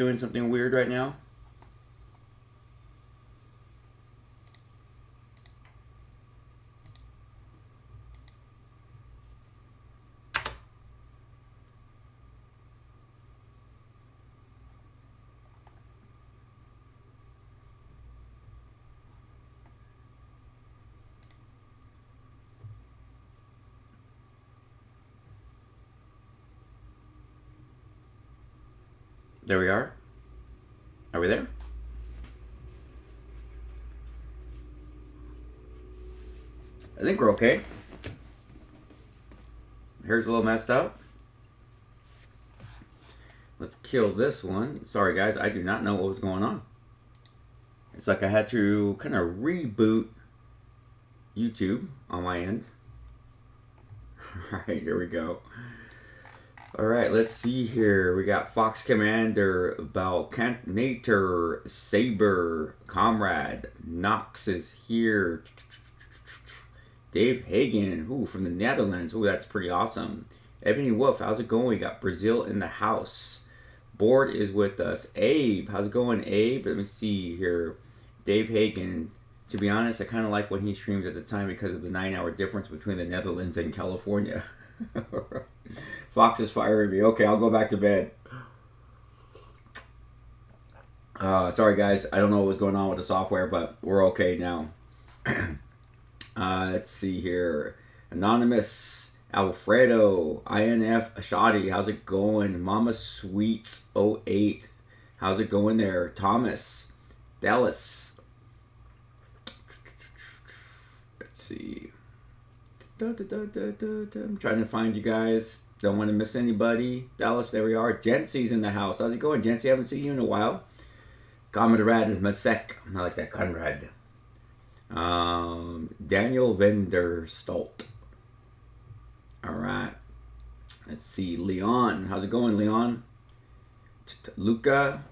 Doing something weird right now. There we are. Are we there? I think we're okay. Hair's a little messed up. Let's kill this one. Sorry guys, I do not know what was going on. It's like I had to kind of reboot YouTube on my end. Alright, here we go. Alright, let's see here. We got Fox Commander, Balkanator, Saber, Comrade, Knox is here. Dave Hagen, ooh, from the Netherlands. Ooh, that's pretty awesome. Ebony Wolf, how's it going? We got Brazil in the house. Board is with us. Abe, how's it going, Abe? Let me see here. Dave Hagen. To be honest, I kind of like when he streams at the time because of the 9-hour difference between the Netherlands and California. Fox is firing me. Okay, I'll go back to bed. Sorry guys, I don't know what was going on with the software, but we're okay now. Let's see here. Anonymous, Alfredo, INF, Ashadi, how's it going? Mama Sweets 08, how's it going there? Thomas, Dallas. Let's see. I'm trying to find you guys. Don't want to miss anybody. Dallas, there we are. Jency's in the house. How's it going, Jency? I haven't seen you in a while. Comrade Masek. I like that, Conrad. Daniel Venderstolt. Alright. Let's see. Leon. How's it going, Leon? Luca.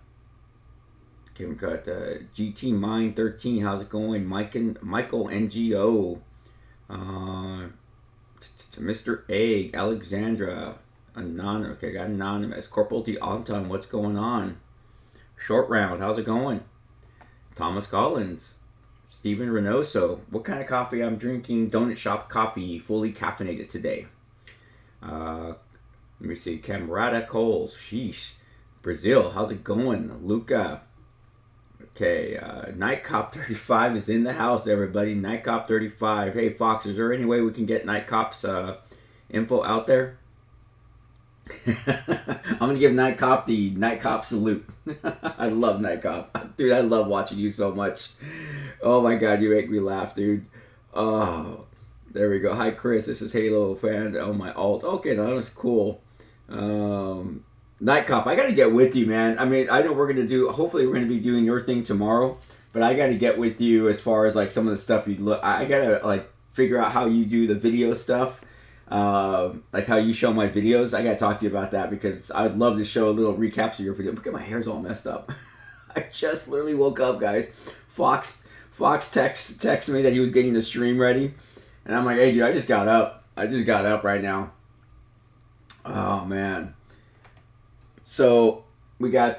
Okay, we got GT Mine 13. How's it going? Michael NGO. Mr. Egg, Alexandra, Anonymous. Okay, got Anonymous. Corporal D. Anton, what's going on? Short Round, how's it going? Thomas Collins, Stephen Reynoso. What kind of coffee I'm drinking? Donut Shop coffee, fully caffeinated today. Let me see. Camarada Coles, sheesh. Brazil, how's it going? Luca. Okay, Night Cop 35 is in the house, everybody. Night Cop 35. Hey, Fox, is there any way we can get Night Cop's info out there? I'm going to give Night Cop the Night Cop salute. I love Night Cop. Dude, I love watching you so much. Oh my god, you make me laugh, dude. Oh, there we go. Hi, Chris. This is Halo fan on my alt. Okay, that was cool. Night Cop, I gotta get with you, man. I mean, I know we're gonna do, hopefully we're gonna be doing your thing tomorrow, but I gotta get with you as far as like some of the stuff you look. I gotta like figure out how you do the video stuff, like how you show my videos. I gotta talk to you about that because I would love to show a little recaps of your video. Look at my hair's all messed up. I just literally woke up, guys. Fox texted me that he was getting the stream ready, and I'm like, hey, dude, I just got up. Right now. Oh man. So we got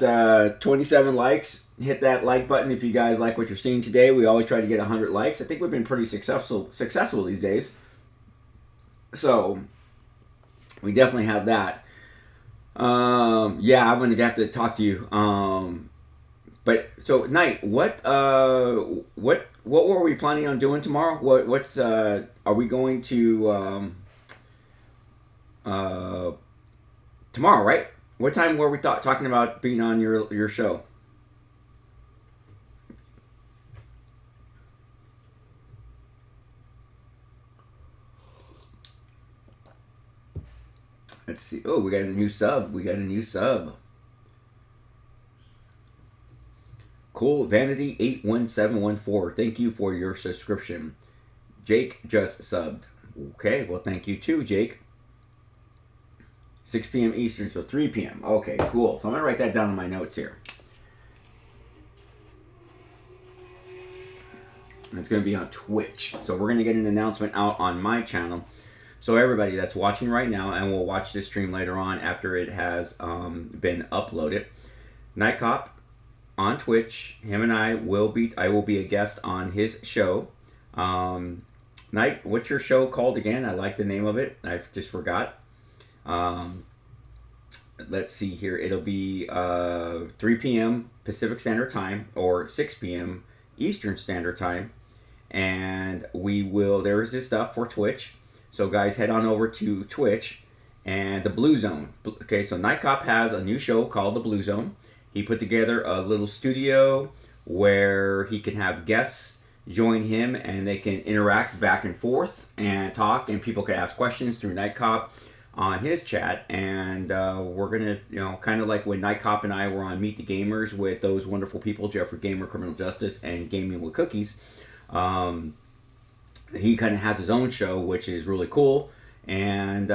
27 likes. Hit that like button if you guys like what you're seeing today. We always try to get 100 likes. I think we've been pretty successful these days. So we definitely have that. Yeah, I'm gonna have to talk to you. But so Knight, what were we planning on doing tomorrow? What's are we going to tomorrow, right? What time were we talking about being on your show? Let's see. Oh, we got a new sub. Cool. Vanity 81714. Thank you for your subscription. Jake just subbed. Okay. Well, thank you too, Jake. 6 p.m. Eastern, so 3 p.m. Okay, cool. So I'm going to write that down in my notes here. And it's going to be on Twitch. So we're going to get an announcement out on my channel. So everybody that's watching right now, and will watch this stream later on after it has been uploaded, Night Cop on Twitch. Him and I will be a guest on his show. Night, what's your show called again? I like the name of it. I just forgot. Let's see here. It'll be 3 p.m. Pacific Standard Time or 6 p.m. Eastern Standard Time. And there is this stuff for Twitch. So guys, head on over to Twitch and the Blue Zone. Okay, so Night Cop has a new show called the Blue Zone. He put together a little studio where he can have guests join him and they can interact back and forth and talk, and people can ask questions through Night Cop on his chat. And we're gonna, kind of like when Night Cop and I were on Meet the Gamers with those wonderful people, Jeffrey Gamer, Criminal Justice, and Gaming with Cookies. He kind of has his own show, which is really cool, and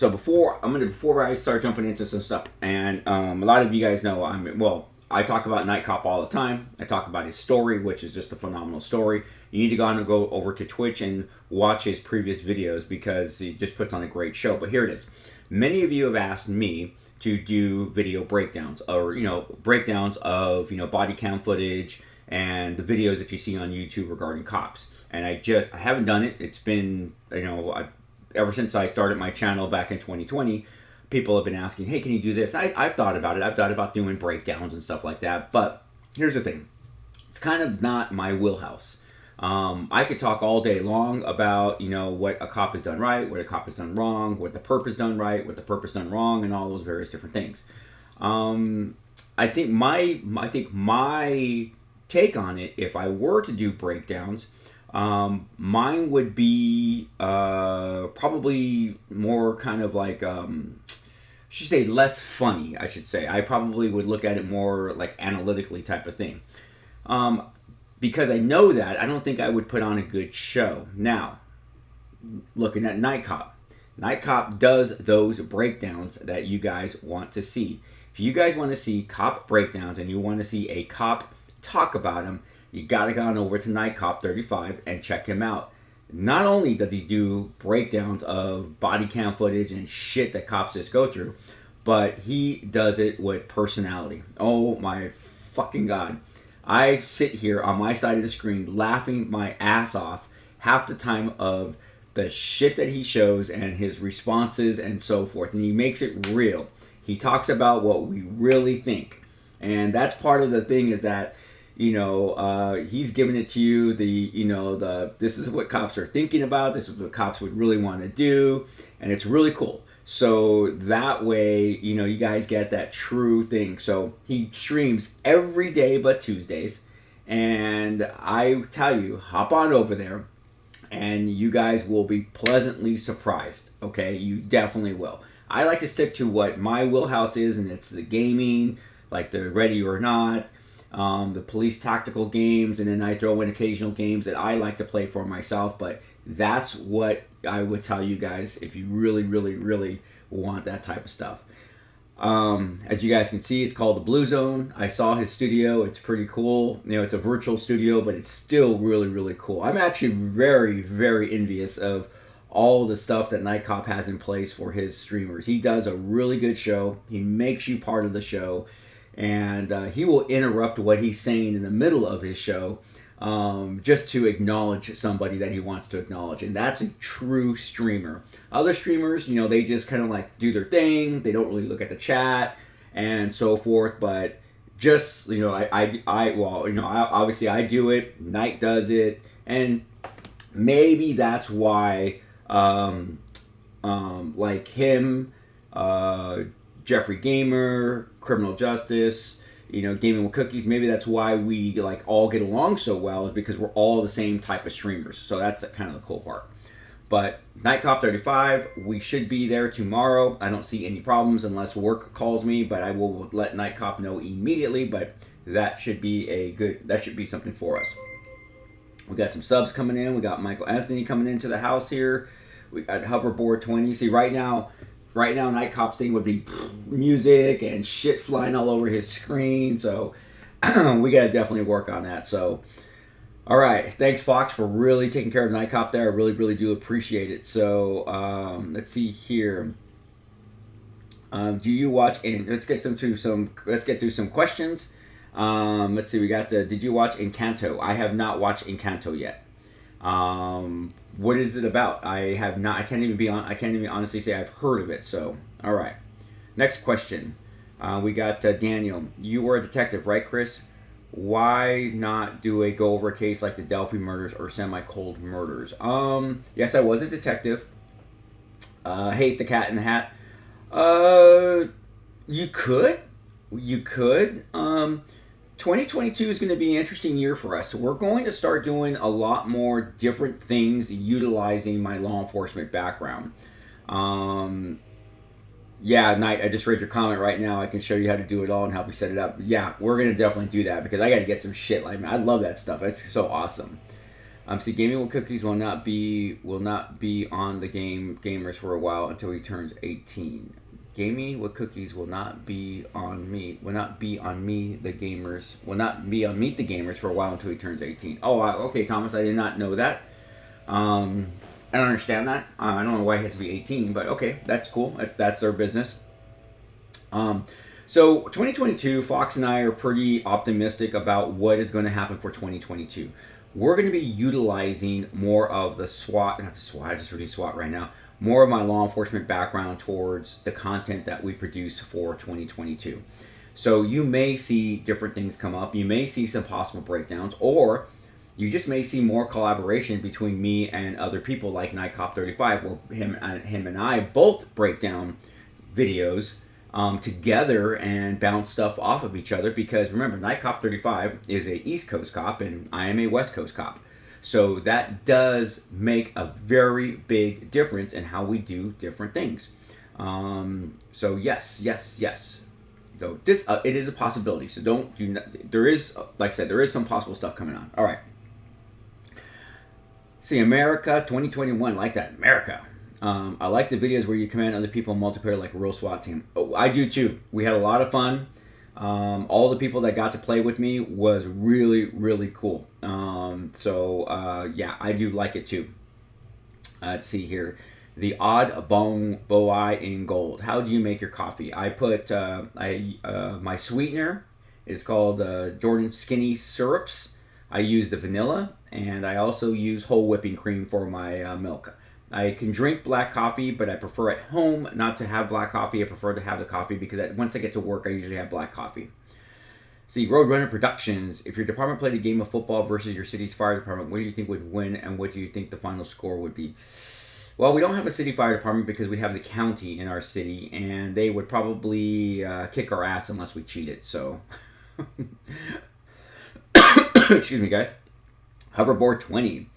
before I start jumping into some stuff, and a lot of you guys know I talk about Night Cop all the time. I talk about his story, which is just a phenomenal story. You need to go over to Twitch and watch his previous videos because he just puts on a great show. But here it is. Many of you have asked me to do video breakdowns, or breakdowns of body cam footage and the videos that you see on YouTube regarding cops. And I haven't done it. It's been ever since I started my channel back in 2020. People have been asking, hey, can you do this? I've thought about it. I've thought about doing breakdowns and stuff like that. But here's the thing. It's kind of not my wheelhouse. I could talk all day long about, what a cop has done right, what a cop has done wrong, what the perp has done right, what the perp has done wrong, and all those various different things. I think my take on it, if I were to do breakdowns, mine would be probably more kind of like, less funny, I should say. I probably would look at it more like analytically type of thing. Because I know that, I don't think I would put on a good show. Now, looking at Night Cop. Night Cop does those breakdowns that you guys want to see. If you guys want to see cop breakdowns and you want to see a cop talk about him, you gotta go on over to Night Cop 35 and check him out. Not only does he do breakdowns of body cam footage and shit that cops just go through, but he does it with personality. Oh my fucking god. I sit here on my side of the screen laughing my ass off half the time of the shit that he shows and his responses and so forth. And he makes it real. He talks about what we really think. And that's part of the thing, is that he's giving it to you, this is what cops are thinking about, this is what cops would really want to do, and it's really cool. So that way, you guys get that true thing. So he streams every day but Tuesdays, and I tell you, hop on over there, and you guys will be pleasantly surprised, okay? You definitely will. I like to stick to what my wheelhouse is, and it's the gaming, like the Ready or Not, the police tactical games, and then I throw in occasional games that I like to play for myself. But that's what I would tell you guys if you really, really, really want that type of stuff. As you guys can see, it's called the Blue Zone. I saw his studio. It's pretty cool. It's a virtual studio, but it's still really, really cool. I'm actually very, very envious of all the stuff that Night Cop has in place for his streamers. He does a really good show. He makes you part of the show. And he will interrupt what he's saying in the middle of his show just to acknowledge somebody that he wants to acknowledge. And that's a true streamer. Other streamers, they just kind of like do their thing. They don't really look at the chat and so forth. But just, obviously I do it. Night does it. And maybe that's why, like him, Jeffrey Gamer, Criminal Justice, Gaming with Cookies, maybe that's why we all get along so well, is because we're all the same type of streamers. So that's kind of the cool part. But Night Cop 35, we should be there tomorrow. I don't see any problems unless work calls me, but I will let Night Cop know immediately. But that should be something for us. We got some subs coming in. We got Michael Anthony coming into the house here. We got Hoverboard 20. See, right now, Night Cop's thing would be music and shit flying all over his screen. So we got to definitely work on that. So, all right. Thanks, Fox, for really taking care of Night Cop there. I really, really do appreciate it. So let's see here. Do you watch? And let's get through some questions. Let's see. We got the. Did you watch Encanto? I have not watched Encanto yet. What is it about? I have not. I can't even honestly say I've heard of it. So, all right. Next question. We got Daniel. You were a detective, right, Chris? Why not do a go over case like the Delphi murders or semi-cold murders? Yes, I was a detective. Hate the Cat in the Hat. You could. 2022 is going to be an interesting year for us. We're going to start doing a lot more different things utilizing my law enforcement background. Yeah, Knight, I just read your comment right now. I can show you how to do it all and help you set it up. Yeah, we're going to definitely do that because I got to get some shit. Like, I love that stuff. It's so awesome. See, gaming with cookies will not be on the gamers for a while until he turns 18. Gaming with cookies will not be on me. Will not be on me the gamers. Will not be on Meet the Gamers for a while until he turns 18. Oh, okay, Thomas, I did not know that. I don't understand that. I don't know why it has to be 18, but okay, that's cool. That's their business. So 2022, Fox and I are pretty optimistic about what is going to happen for 2022. We're going to be utilizing more of the SWAT, not the SWAT, I just read SWAT right now, more of my law enforcement background towards the content that we produce for 2022. So you may see different things come up. You may see some possible breakdowns, or you just may see more collaboration between me and other people like NightCop35, where him and I both break down videos together and bounce stuff off of each other, because remember, NightCop35 is a East Coast cop and I am a West Coast cop. So that does make a very big difference in how we do different things. So yes. So this it is a possibility. So there is, like I said, there is some possible stuff coming on. All right. See, America 2021, like that, America. I like the videos where you command other people in multiplayer like a real SWAT team. Oh, I do too. We had a lot of fun. All the people that got to play with me was really, really cool. Yeah, I do like it too. Let's see here. The odd boi in gold. How do you make your coffee? I put my sweetener is called Jordan Skinny Syrups. I use the vanilla, and I also use whole whipping cream for my milk. I can drink black coffee, but I prefer at home not to have black coffee. I prefer to have the coffee because once I get to work, I usually have black coffee. See, Roadrunner Productions. If your department played a game of football versus your city's fire department, what do you think would win, and what do you think the final score would be? Well, we don't have a city fire department because we have the county in our city, and they would probably kick our ass unless we cheated. So, excuse me, guys. Hoverboard 20.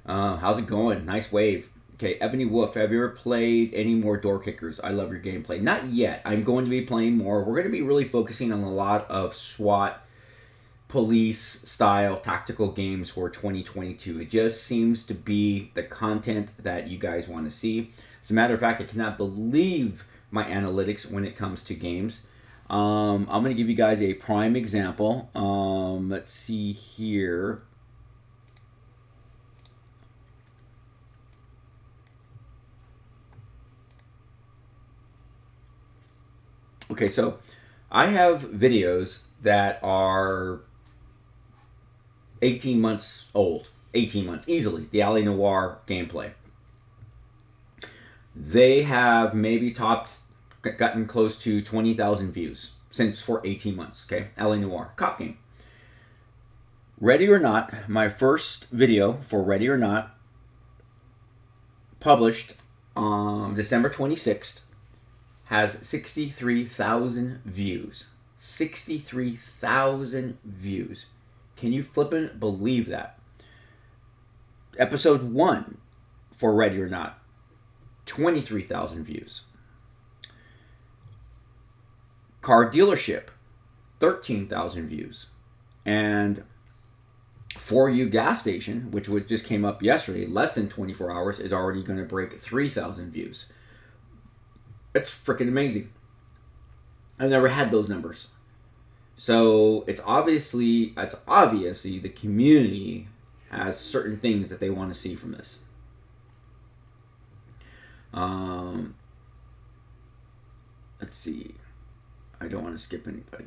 How's it going? Nice wave. Okay, Ebony Wolf, have you ever played any more door kickers? I love your gameplay. Not yet. I'm going to be playing more. We're going to be really focusing on a lot of SWAT, police style tactical games for 2022. It just seems to be the content that you guys want to see. As a matter of fact, I cannot believe my analytics when it comes to games. I'm going to give you guys a prime example. Let's see here. Okay, so I have videos that are 18 months old. 18 months, easily. The Alienware gameplay. They have maybe gotten close to 20,000 views for 18 months, okay? Alienware, cop game. Ready or Not, my first video for Ready or Not, published on December 26th, has 63,000 views. 63,000 views. Can you flippin' believe that? Episode 1 for Ready or Not, 23,000 views. Car Dealership, 13,000 views. And For You Gas Station, which just came up yesterday, less than 24 hours, is already going to break 3,000 views. It's freaking amazing. I've never had those numbers. So it's obviously the community has certain things that they want to see from this. Let's see. I don't want to skip anybody.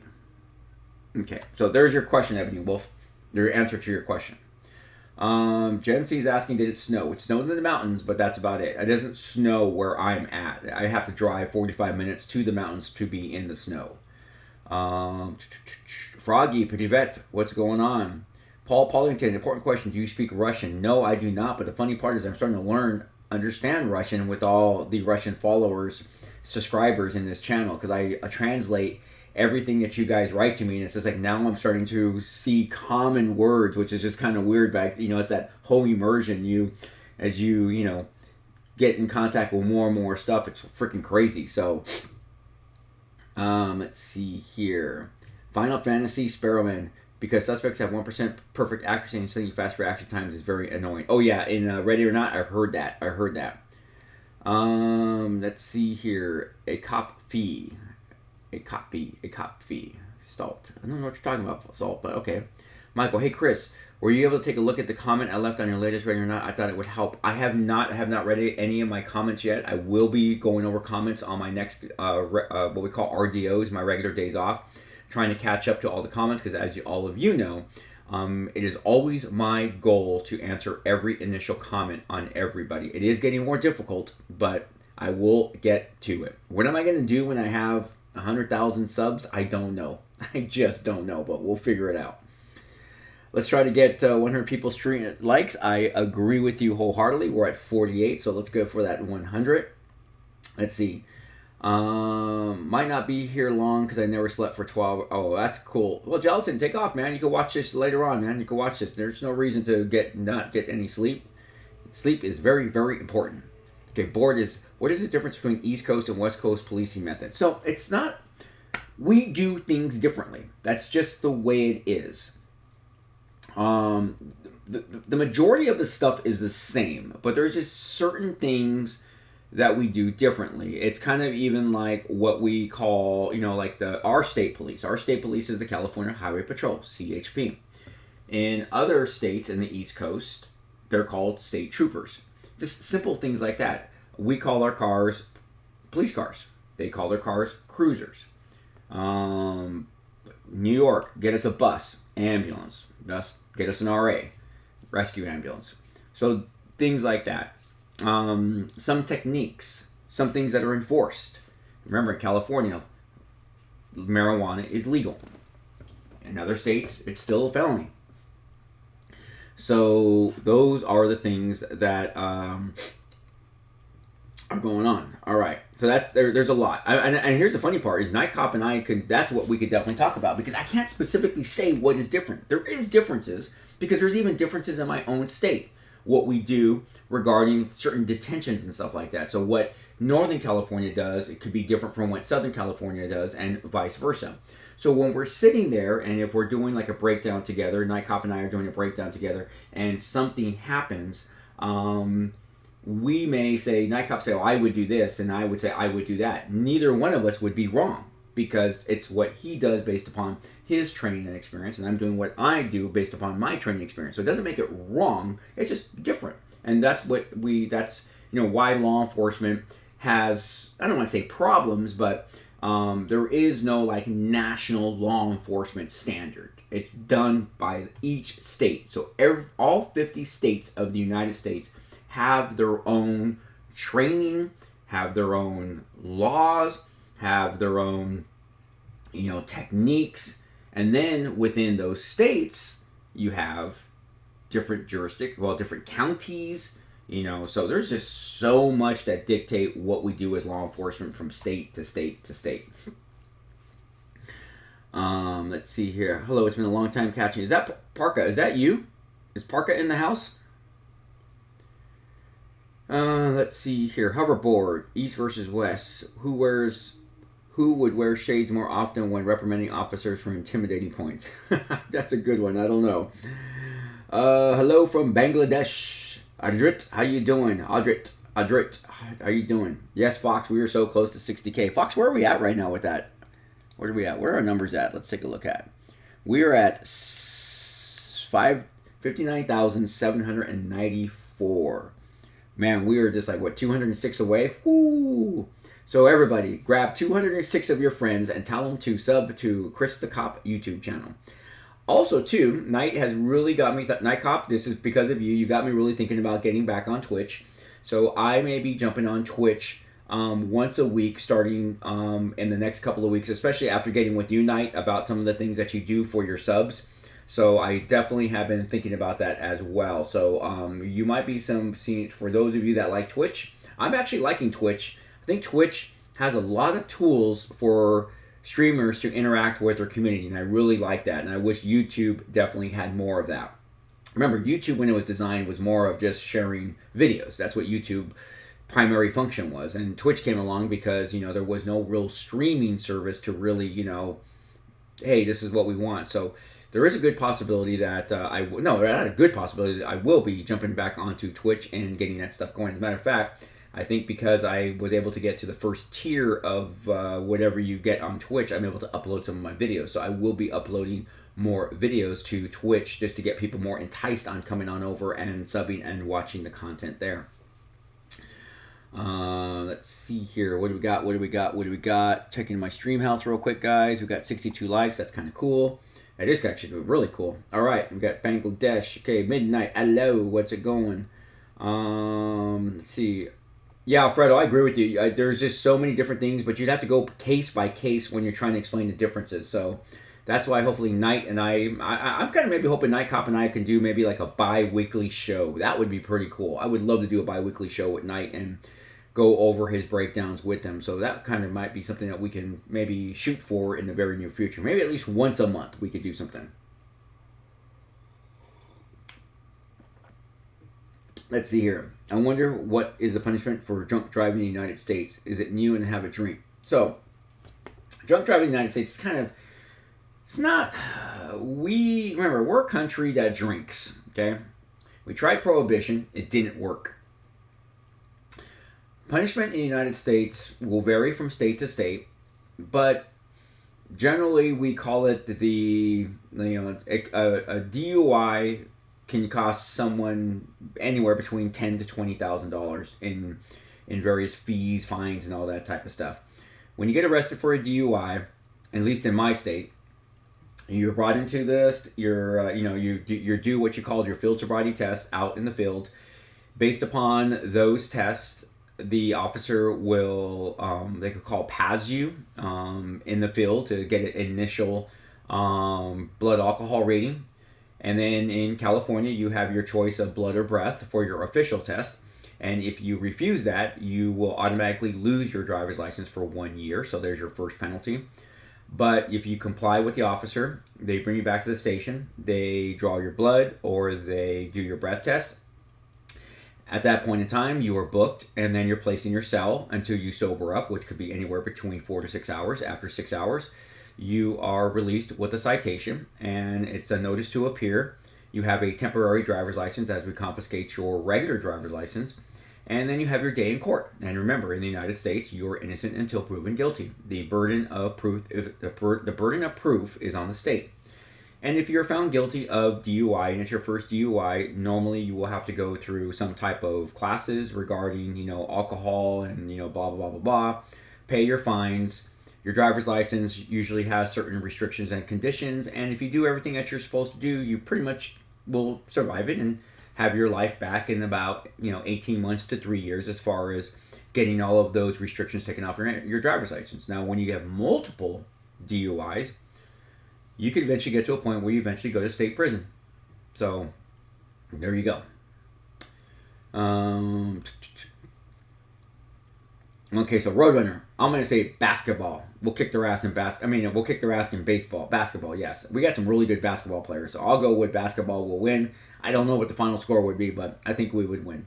Okay, so there's your question, Ebony Wolf. Your answer to your question. Gen C is asking, did it snow? It snowed in the mountains, but that's about it. It doesn't snow where I'm at. I have to drive 45 minutes to the mountains to be in the snow. Froggy, Petivet, what's going on? Paul Paulington, important question. Do you speak Russian? No, I do not. But the funny part is I'm starting to understand Russian with all the Russian followers, subscribers in this channel, because I translate everything that you guys write to me, and it's just like now I'm starting to see common words, which is just kind of weird. But it's that whole immersion. As you get in contact with more and more stuff, it's freaking crazy. So, let's see here. Final Fantasy Sparrowman, because suspects have 1% perfect accuracy and slightly fast reaction times is very annoying. Oh yeah, in Ready or Not, I heard that. Let's see here. A cop fee. Salt. I don't know what you're talking about, Salt, but okay. Michael, hey Chris, were you able to take a look at the comment I left on your latest Ready or Not? I thought it would help. I have not read any of my comments yet. I will be going over comments on my next what we call RDOs, my regular days off, trying to catch up to all the comments, because as all of you know, it is always my goal to answer every initial comment on everybody. It is getting more difficult, but I will get to it. What am I going to do when I have 100,000 subs? I don't know. I just don't know, but we'll figure it out. Let's try to get 100 people stream likes. I agree with you wholeheartedly. We're at 48, so let's go for that 100. Let's see. Might not be here long because I never slept for 12. Oh, that's cool. Well, Gelatin, take off, man. You can watch this later on, man. You can watch this. There's no reason to not get any sleep. Sleep is very, very important. Okay, board is, what is the difference between East Coast and West Coast policing methods? So it's not, we do things differently. That's just the way it is. The majority of the stuff is the same, but there's just certain things that we do differently. It's kind of even like what we call, like our state police. Our state police is the California Highway Patrol, CHP. In other states in the East Coast, they're called state troopers. Just simple things like that. We call our cars police cars. They call their cars cruisers. New York, get us a bus, ambulance. Thus, get us an RA, rescue ambulance. So things like that. Some techniques, some things that are enforced. Remember, in California, marijuana is legal. In other states, it's still a felony. So those are the things that are going on. All right. So there's a lot. And here's the funny part is Night Cop and I that's what we could definitely talk about, because I can't specifically say what is different. There is differences, because there's even differences in my own state. What we do regarding certain detentions and stuff like that. So what Northern California does, it could be different from what Southern California does, and vice versa. So when we're sitting there, and if we're doing like a breakdown together, Night Cop and I are doing a breakdown together, and something happens, we may say, Night Cop say, oh, I would do this, and I would say, I would do that. Neither one of us would be wrong, because it's what he does based upon his training and experience, and I'm doing what I do based upon my training experience. So it doesn't make it wrong, it's just different. And that's why law enforcement has, I don't want to say problems, but there is no like national law enforcement standard. It's done by each state. So all 50 states of the United States have their own training, have their own laws, have their own, techniques. And then within those states, you have different different counties, so there's just so much that dictate what we do as law enforcement from state to state to state. Let's see here. Hello, it's been a long time catching. Is that Parka? Is that you? Is Parka in the house? Let's see here. Hoverboard, East versus West. Who would wear shades more often when reprimanding officers for intimidating points? That's a good one. I don't know. Hello from Bangladesh. Adrit, how you doing? Adrit, how you doing? Yes, Fox, we are so close to 60K. Fox, where are we at right now with that? Where are we at? Where are our numbers at? Let's take a look at. We are at 59,794. Man, we are just like, 206 away? Woo! So everybody, grab 206 of your friends and tell them to sub to Chris the Cop YouTube channel. Also, too, Night has really got me, Night Cop, this is because of you. You got me really thinking about getting back on Twitch. So I may be jumping on Twitch once a week starting in the next couple of weeks, especially after getting with you, Night, about some of the things that you do for your subs. So I definitely have been thinking about that as well. So you might be seeing, for those of you that like Twitch, I'm actually liking Twitch. I think Twitch has a lot of tools for streamers to interact with their community, and I really like that, and I wish YouTube definitely had more of that. Remember, YouTube, when it was designed, was more of just sharing videos. That's what YouTube primary function was, and Twitch came along because, there was no real streaming service to really, hey, this is what we want. So there is a good possibility that not a good possibility, that I will be jumping back onto Twitch and getting that stuff going. As a matter of fact, I think because I was able to get to the first tier of whatever you get on Twitch, I'm able to upload some of my videos. So I will be uploading more videos to Twitch just to get people more enticed on coming on over and subbing and watching the content there. Let's see here. What do we got? Checking my stream health real quick, guys. We got 62 likes. That's kind of cool. That is actually really cool. All right, we got Bangladesh. Okay, Midnight. Hello, what's it going? Let's see. Yeah, Alfredo, I agree with you. There's just so many different things, but you'd have to go case by case when you're trying to explain the differences. So that's why hopefully Night and I'm kind of maybe hoping Night Cop and I can do maybe like a bi-weekly show. That would be pretty cool. I would love to do a bi-weekly show with Night and go over his breakdowns with him. So that kind of might be something that we can maybe shoot for in the very near future. Maybe at least once a month we could do something. Let's see here. I wonder what is the punishment for drunk driving in the United States. Is it new and have a drink? So, drunk driving in the United States is kind of, it's not, remember, we're a country that drinks, okay? We tried prohibition, it didn't work. Punishment in the United States will vary from state to state, but generally we call it a DUI can cost someone anywhere between $10,000 to $20,000 in various fees, fines, and all that type of stuff. When you get arrested for a DUI, at least in my state, you're brought into this. You do what you called your field sobriety test out in the field. Based upon those tests, the officer will they could call PAS you in the field to get an initial blood alcohol rating. And then in California, you have your choice of blood or breath for your official test. And if you refuse that, you will automatically lose your driver's license for 1 year. So there's your first penalty. But if you comply with the officer, they bring you back to the station. They draw your blood or they do your breath test. At that point in time, you are booked, and then you're placed in your cell until you sober up, which could be anywhere between 4 to 6 hours. After 6 hours, you are released with a citation, and it's a notice to appear. You have a temporary driver's license as we confiscate your regular driver's license, and then you have your day in court. And remember, in the United States, you're innocent until proven guilty. The burden of proof is on the state. And if you're found guilty of DUI and it's your first DUI, normally you will have to go through some type of classes regarding, alcohol and, blah, blah, blah, blah, blah. Pay your fines. Your driver's license usually has certain restrictions and conditions, and if you do everything that you're supposed to do, you pretty much will survive it and have your life back in about 18 months to 3 years as far as getting all of those restrictions taken off your driver's license. Now, when you have multiple DUIs, you could eventually get to a point where you eventually go to state prison. So, there you go. Okay, so Roadrunner. I'm going to say basketball. We'll kick their ass in we'll kick their ass in baseball. Basketball, yes. We got some really good basketball players, so I'll go with basketball will win. I don't know what the final score would be, but I think we would win.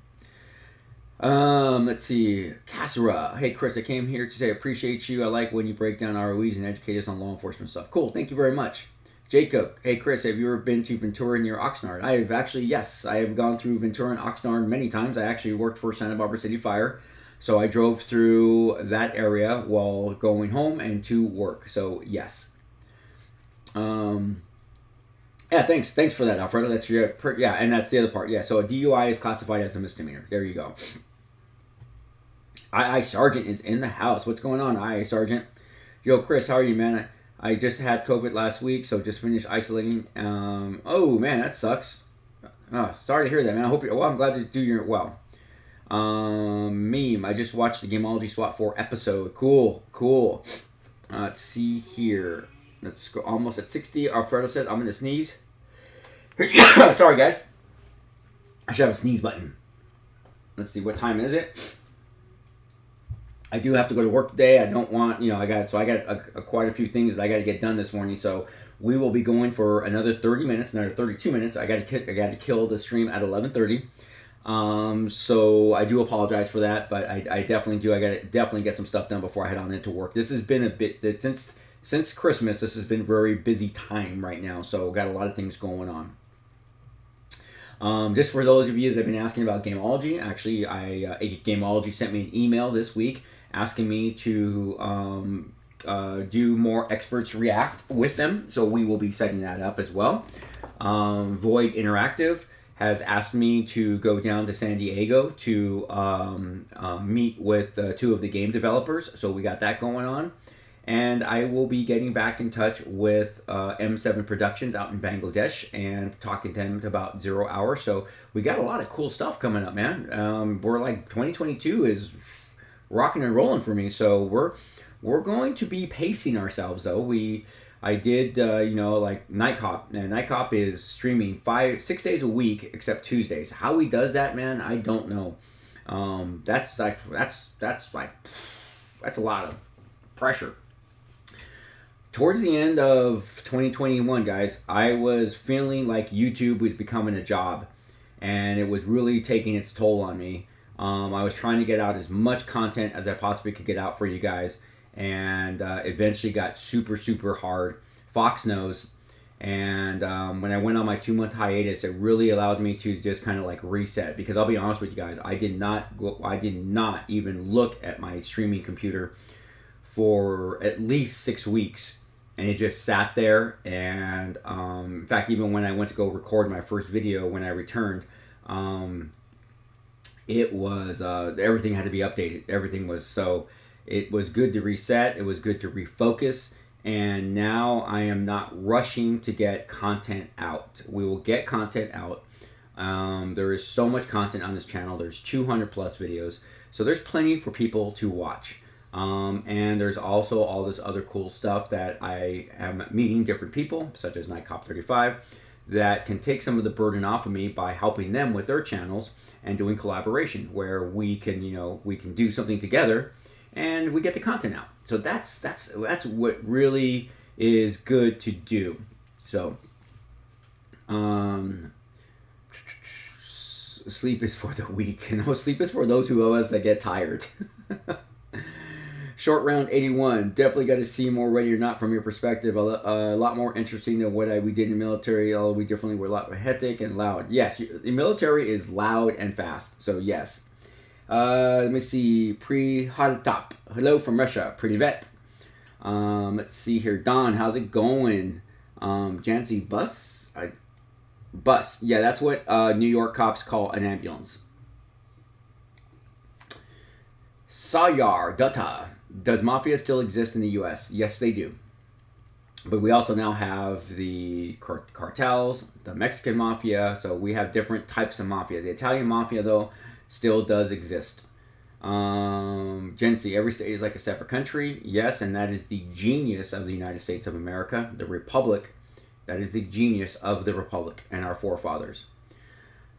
Let's see. Kassara. Hey, Chris, I came here to say I appreciate you. I like when you break down ROEs and educate us on law enforcement stuff. Cool. Thank you very much. Jacob. Hey, Chris, have you ever been to Ventura near Oxnard? I have actually, yes. I have gone through Ventura and Oxnard many times. I actually worked for Santa Barbara City Fire. So I drove through that area while going home and to work. So, yes. Yeah, thanks for that, Alfredo. That's and that's the other part. Yeah, so a DUI is classified as a misdemeanor. There you go. II Sergeant is in the house. What's going on, II Sergeant? Yo, Chris, how are you, man? I just had COVID last week, so just finished isolating. Oh, man, that sucks. Oh, sorry to hear that, man. I hope you're well. I'm glad to do your well. Meme. I just watched the Gameology SWAT 4 episode. Cool, cool. Let's see here. Let's go almost at 60. Alfredo says, I'm going to sneeze. Sorry, guys. I should have a sneeze button. Let's see, what time is it? I do have to go to work today. I don't want, I got quite a few things that I got to get done this morning. So we will be going for another 30 minutes, another 32 minutes. I got to kill the stream at 11:30. So I do apologize for that, but I definitely do. I got to definitely get some stuff done before I head on into work. This has been a bit since Christmas. This has been a very busy time right now. So got a lot of things going on. Just for those of you that have been asking about Gameology, actually, Gameology sent me an email this week asking me to do more Experts React with them, so we will be setting that up as well. Void Interactive has asked me to go down to San Diego to meet with 2 of the game developers, so we got that going on. And I will be getting back in touch with M7 Productions out in Bangladesh and talking to them about 0 Hour. So we got a lot of cool stuff coming up, man. We're like 2022 is rocking and rolling for me. So we're going to be pacing ourselves though. I did like Night Cop. And Night Cop is streaming 6 days a week except Tuesdays. How he does that, man, I don't know. That's a lot of pressure. Towards the end of 2021, guys, I was feeling like YouTube was becoming a job, and it was really taking its toll on me. I was trying to get out as much content as I possibly could get out for you guys, and eventually got super, super hard. Fox knows. And when I went on my 2-month hiatus, it really allowed me to just kind of like reset, because I'll be honest with you guys, I did not even look at my streaming computer for at least 6 weeks. And it just sat there, and in fact, even when I went to go record my first video when I returned, it was everything had to be updated. It was good to reset. It was good to refocus, and now I am not rushing to get content out. We will get content out. There is so much content on this channel. There's 200 plus videos, so there's plenty for people to watch. And there's also all this other cool stuff that I am meeting different people, such as NightCop35, that can take some of the burden off of me by helping them with their channels and doing collaboration, where we can do something together and we get the content out. So that's what really is good to do. So, sleep is for the weak. Sleep is for those who us that get tired. Short Round 81, definitely got to see more Ready or Not from your perspective. A lot more interesting than what we did in the military. Although we definitely were a lot more hectic and loud. Yes, the military is loud and fast. So yes. Let me see. Pre-Haltap. Hello from Russia. Pretty vet. Let's see here. Don, how's it going? Jancy bus? Bus. Yeah, that's what New York cops call an ambulance. Sayar Dutta. Does Mafia still exist in the U.S.? Yes, they do. But we also now have the cartels, the Mexican Mafia, so we have different types of Mafia. The Italian Mafia, though, still does exist. Gency, every state is like a separate country. Yes, and that is the genius of the United States of America, the Republic. That is the genius of the Republic and our forefathers.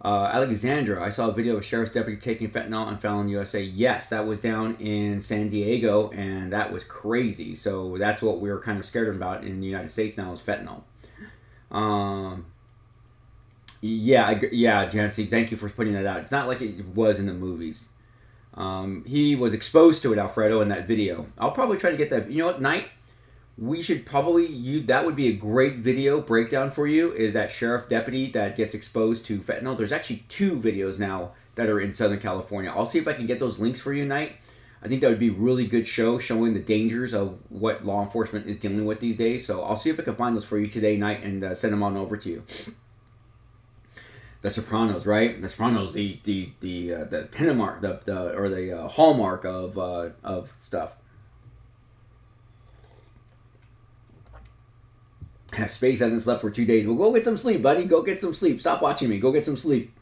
Alexandra, I saw a video of a sheriff's deputy taking fentanyl and Fallon USA. Yes, that was down in San Diego, and that was crazy. So that's what we were kind of scared about in the United States now, is fentanyl. Yeah, Jancy, thank you for putting that out. It's not like it was in the movies. He was exposed to it, Alfredo, in that video. I'll probably try to get that. You know what, Knight? We should probably, that would be a great video breakdown for you, is that sheriff deputy that gets exposed to fentanyl. There's actually 2 videos now that are in Southern California. I'll see if I can get those links for you, Knight. I think that would be a really good show, showing the dangers of what law enforcement is dealing with these days. So I'll see if I can find those for you today, Knight, and send them on over to you. The Sopranos, right? The Sopranos, the Pentamark, the hallmark of stuff. Space hasn't slept for 2 days. Well, go get some sleep, buddy. Go get some sleep. Stop watching me. Go get some sleep.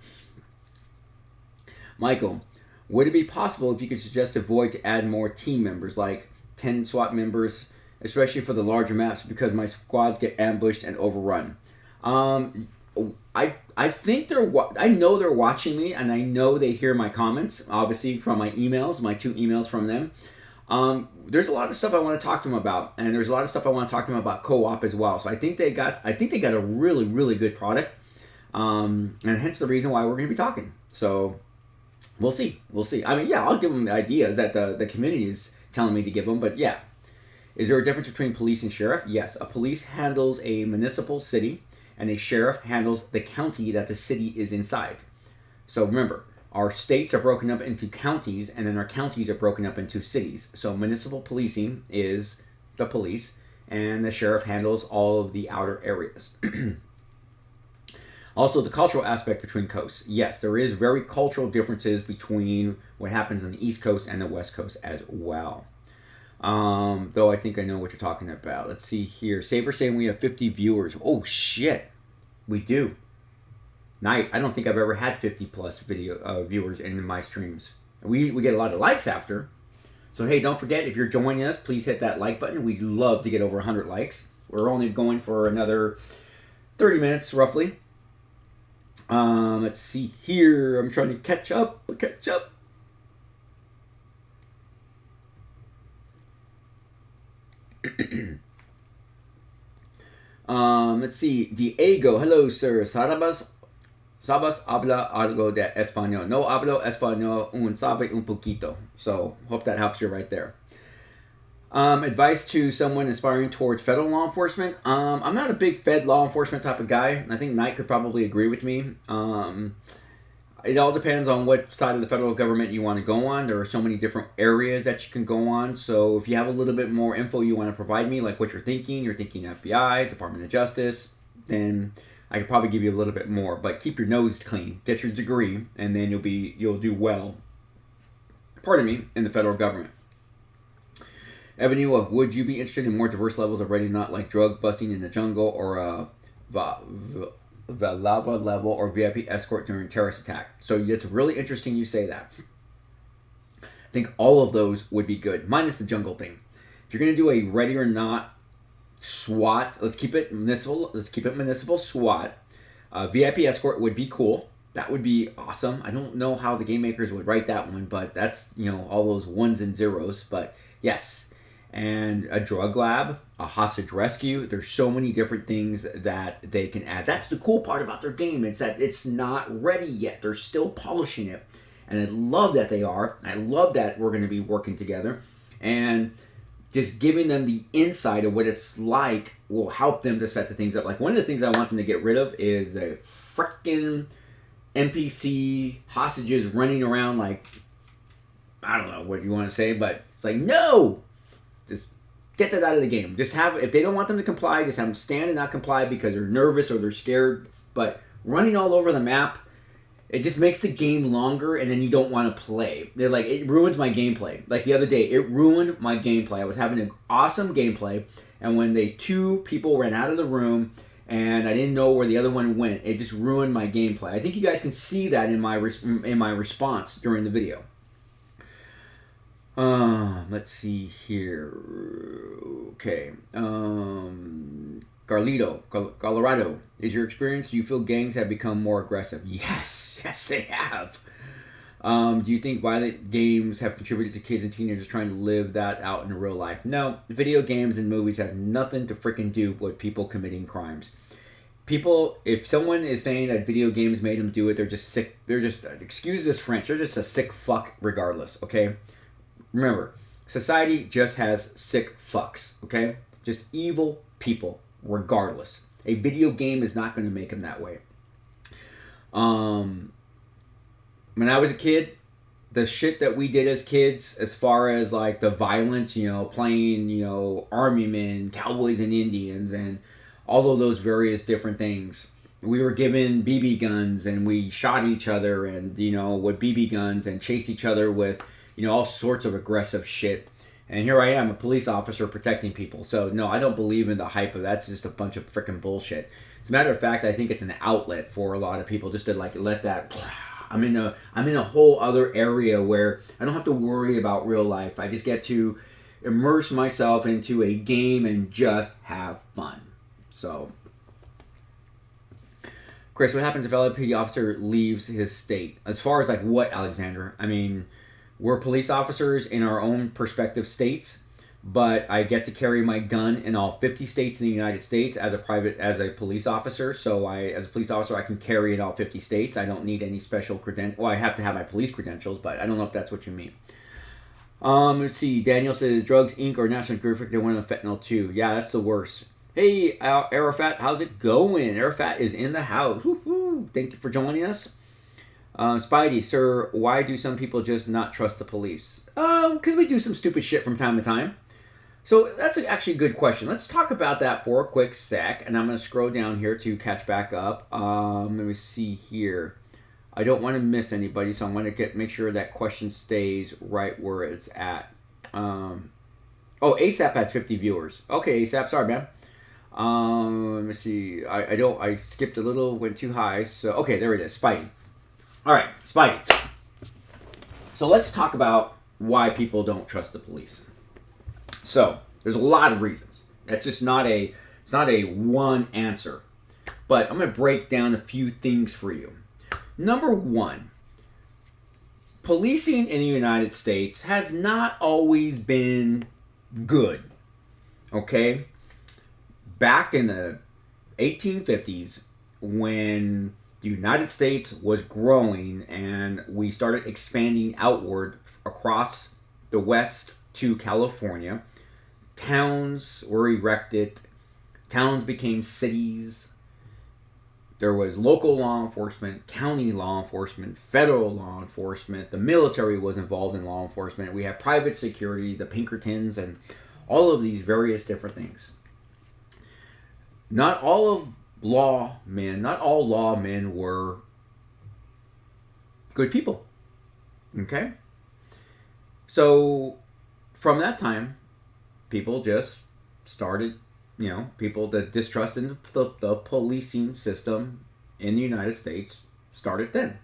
Michael, would it be possible if you could suggest a void to add more team members, like 10 SWAT members, especially for the larger maps, because my squads get ambushed and overrun? I think I know they're watching me, and I know they hear my comments, obviously from my emails, my 2 emails from them. There's a lot of stuff I want to talk to them about, and there's a lot of stuff I want to talk to them about co-op as well. So I think they got a really, really good product, and hence the reason why we're going to be talking. So we'll see. I mean, yeah, I'll give them the ideas that the community is telling me to give them, but yeah. Is there a difference between police and sheriff? Yes, a police handles a municipal city, and a sheriff handles the county that the city is inside. So remember, our states are broken up into counties, and then our counties are broken up into cities. So municipal policing is the police, and the sheriff handles all of the outer areas. Also, the cultural aspect between coasts. Yes, there is very cultural differences between what happens on the East Coast and the West Coast as well. Though I think I know what you're talking about. Let's see here. Saber saying we have 50 viewers. Oh shit, we do. Night. I don't think I've ever had 50 plus viewers in my streams. We get a lot of likes after. So hey, don't forget, if you're joining us, please hit that like button. We'd love to get over 100 likes. We're only going for another 30 minutes roughly. Let's see here. I'm trying to catch up. Let's see. Diego, hello sir. Sabas habla algo de español. No hablo español, sabe un poquito. So hope that helps you right there. Advice to someone aspiring towards federal law enforcement. I'm not a big Fed law enforcement type of guy. I think Knight could probably agree with me. It all depends on what side of the federal government you want to go on. There are so many different areas that you can go on. So if you have a little bit more info you want to provide me, like what you're thinking FBI, Department of Justice, then I could probably give you a little bit more. But keep your nose clean, get your degree, and then you'll do well, pardon me, in the federal government. Evanua, would you be interested in more diverse levels of ready not like drug busting in the jungle, or a lava level, or VIP escort during terrorist attack? So it's really interesting you say that. I think all of those would be good, minus the jungle thing. If you're going to do a ready or not SWAT, let's keep it municipal SWAT. VIP escort would be cool. That would be awesome. I don't know how the game makers would write that one, but that's, all those ones and zeros. But yes. And a drug lab, a hostage rescue. There's so many different things that they can add. That's the cool part about their game. It's that it's not ready yet. They're still polishing it. And I love that they are. I love that we're going to be working together. And just giving them the insight of what it's like will help them to set the things up. Like, one of the things I want them to get rid of is the freaking NPC hostages running around like, I don't know what you want to say, but it's like, no! Just get that out of the game. Just if they don't want them to comply, just have them stand and not comply because they're nervous or they're scared. But running all over the map, it just makes the game longer, and then you don't want to play. They're like, it ruins my gameplay. Like the other day, it ruined my gameplay. I was having an awesome gameplay, and when 2 people ran out of the room, and I didn't know where the other one went, it just ruined my gameplay. I think you guys can see that in my response during the video. Let's see here. Okay. Carlito, Colorado. Is your experience, do you feel gangs have become more aggressive? Yes, they have. Do you think violent games have contributed to kids and teenagers trying to live that out in real life? No. Video games and movies have nothing to freaking do with people committing crimes. People, if someone is saying that video games made them do it, they're just sick. They're just, excuse this French, they're just a sick fuck regardless, okay? Remember, society just has sick fucks, okay? Just evil people, regardless. A video game is not going to make them that way. When I was a kid, the shit that we did as kids, as far as like the violence, playing, army men, cowboys and Indians, and all of those various different things, we were given BB guns and we shot each other and, you know, with BB guns and chased each other with, you know, all sorts of aggressive shit. And here I am, a police officer protecting people. So, no, I don't believe in the hype of that's just a bunch of freaking bullshit. As a matter of fact, I think it's an outlet for a lot of people just to, like, let that... I'm in a whole other area where I don't have to worry about real life. I just get to immerse myself into a game and just have fun. So, Chris, what happens if a LAPD officer leaves his state? As far as like what, Alexander? I mean, we're police officers in our own prospective states, but I get to carry my gun in all 50 states in the United States as a police officer. So as a police officer, I can carry in all 50 states. I don't need any special credentials. Well, I have to have my police credentials, but I don't know if that's what you mean. Let's see. Daniel says, Drugs Inc. or National Geographic, they went on fentanyl too. Yeah, that's the worst. Hey, Arafat, how's it going? Arafat is in the house. Woo-hoo. Thank you for joining us. Spidey, sir, why do some people just not trust the police? Because we do some stupid shit from time to time. So that's actually a good question. Let's talk about that for a quick sec. And I'm going to scroll down here to catch back up. Let me see here. I don't want to miss anybody, so I'm going to make sure that question stays right where it's at. Oh, ASAP has 50 viewers. Okay, ASAP, sorry, man. Let me see. I skipped a little, went too high. So, okay, there it is. Spidey. All right, Spidey. So let's talk about why people don't trust the police. So, there's a lot of reasons. That's just it's not a one answer. But I'm going to break down a few things for you. Number one, policing in the United States has not always been good. Okay? Back in the 1850s, when the United States was growing and we started expanding outward across the West to California, towns were erected, towns became cities. There was local law enforcement, county law enforcement, federal law enforcement. The military was involved in law enforcement. We had private security, the Pinkertons, and all of these various different things. Not all lawmen were good people. Okay? So, from that time, people just started, the distrust in the policing system in the United States started then.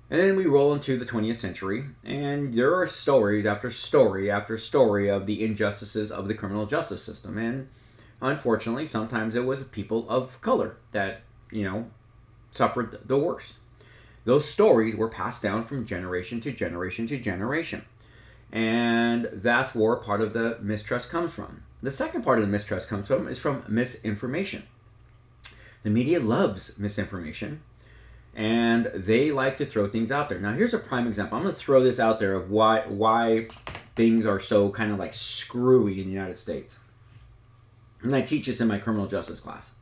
And then we roll into the 20th century, and there are stories after story after story of the injustices of the criminal justice system. And unfortunately, sometimes it was people of color that, suffered the worst. Those stories were passed down from generation to generation to generation. And that's where part of the mistrust comes from. The second part of the mistrust comes from misinformation. The media loves misinformation, and they like to throw things out there. Now, here's a prime example. I'm going to throw this out there of why things are so kind of like screwy in the United States. And I teach this in my criminal justice class.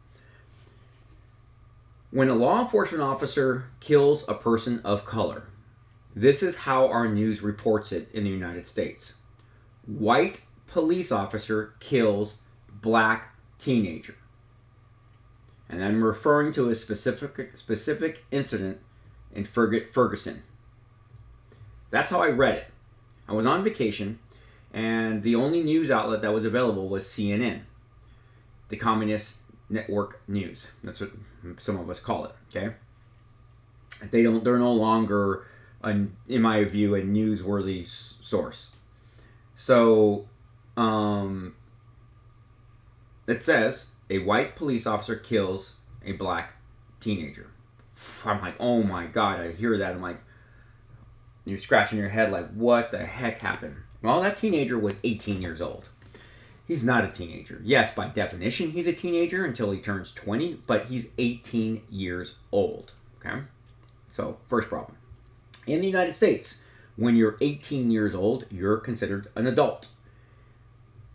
When a law enforcement officer kills a person of color, this is how our news reports it in the United States. White police officer kills black teenager. And I'm referring to a specific incident in Ferguson. That's how I read it. I was on vacation, and the only news outlet that was available was CNN. The Communist Network News. That's what some of us call it, okay? They're no longer, in my view, a newsworthy source. So, it says, a white police officer kills a black teenager. I'm like, oh my God, I hear that. I'm like, you're scratching your head like, what the heck happened? Well, that teenager was 18 years old. He's not a teenager. Yes, by definition, he's a teenager until he turns 20, but he's 18 years old. Okay? So, first problem. In the United States, when you're 18 years old, you're considered an adult.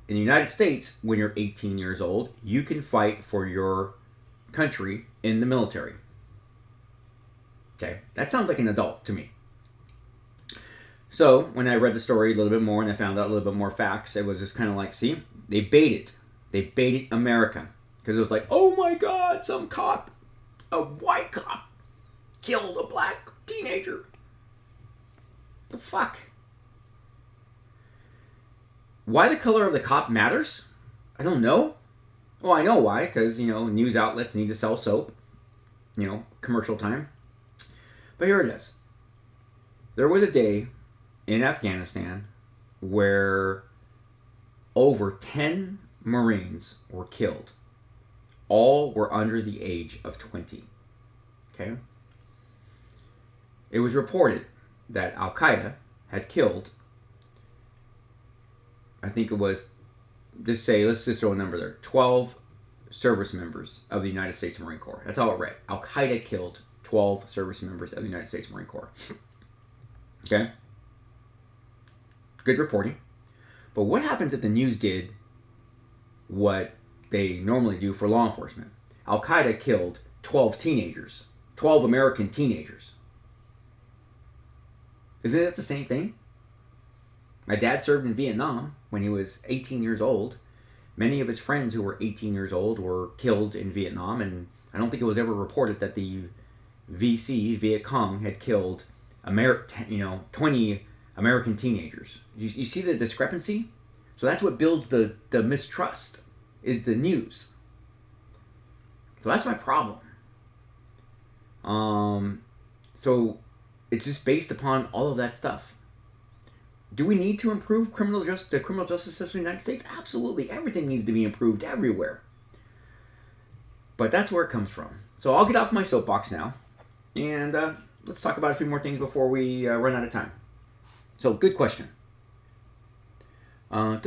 In the United States, when you're 18 years old, you can fight for your country in the military. Okay? That sounds like an adult to me. So, when I read the story a little bit more and I found out a little bit more facts, it was just kind of like, see, they baited. They baited America. Because it was like, oh my God, some cop a white cop killed a black teenager. The fuck? Why the color of the cop matters? I don't know. Well, I know why, because, you know, news outlets need to sell soap. You know, commercial time. But here it is. There was a day in Afghanistan where over 10 Marines were killed. All were under the age of 20. Okay? It was reported that Al-Qaeda had killed, I think it was, let's just throw a number there, 12 service members of the United States Marine Corps. That's all it read. Al-Qaeda killed 12 service members of the United States Marine Corps. Okay? Good reporting. But what happens if the news did what they normally do for law enforcement? Al-Qaeda killed 12 teenagers. 12 American teenagers. Isn't it the same thing? My dad served in Vietnam when he was 18 years old. Many of his friends who were 18 years old were killed in Vietnam, and I don't think it was ever reported that the VC, Viet Cong, had killed 20 American teenagers. You see the discrepancy? So that's what builds the mistrust, is the news. So that's my problem. So it's just based upon all of that stuff. Do we need to improve the criminal justice system in the United States? Absolutely. Everything needs to be improved everywhere. But that's where it comes from. So I'll get off my soapbox now. And let's talk about a few more things before we run out of time. So, good question. Let's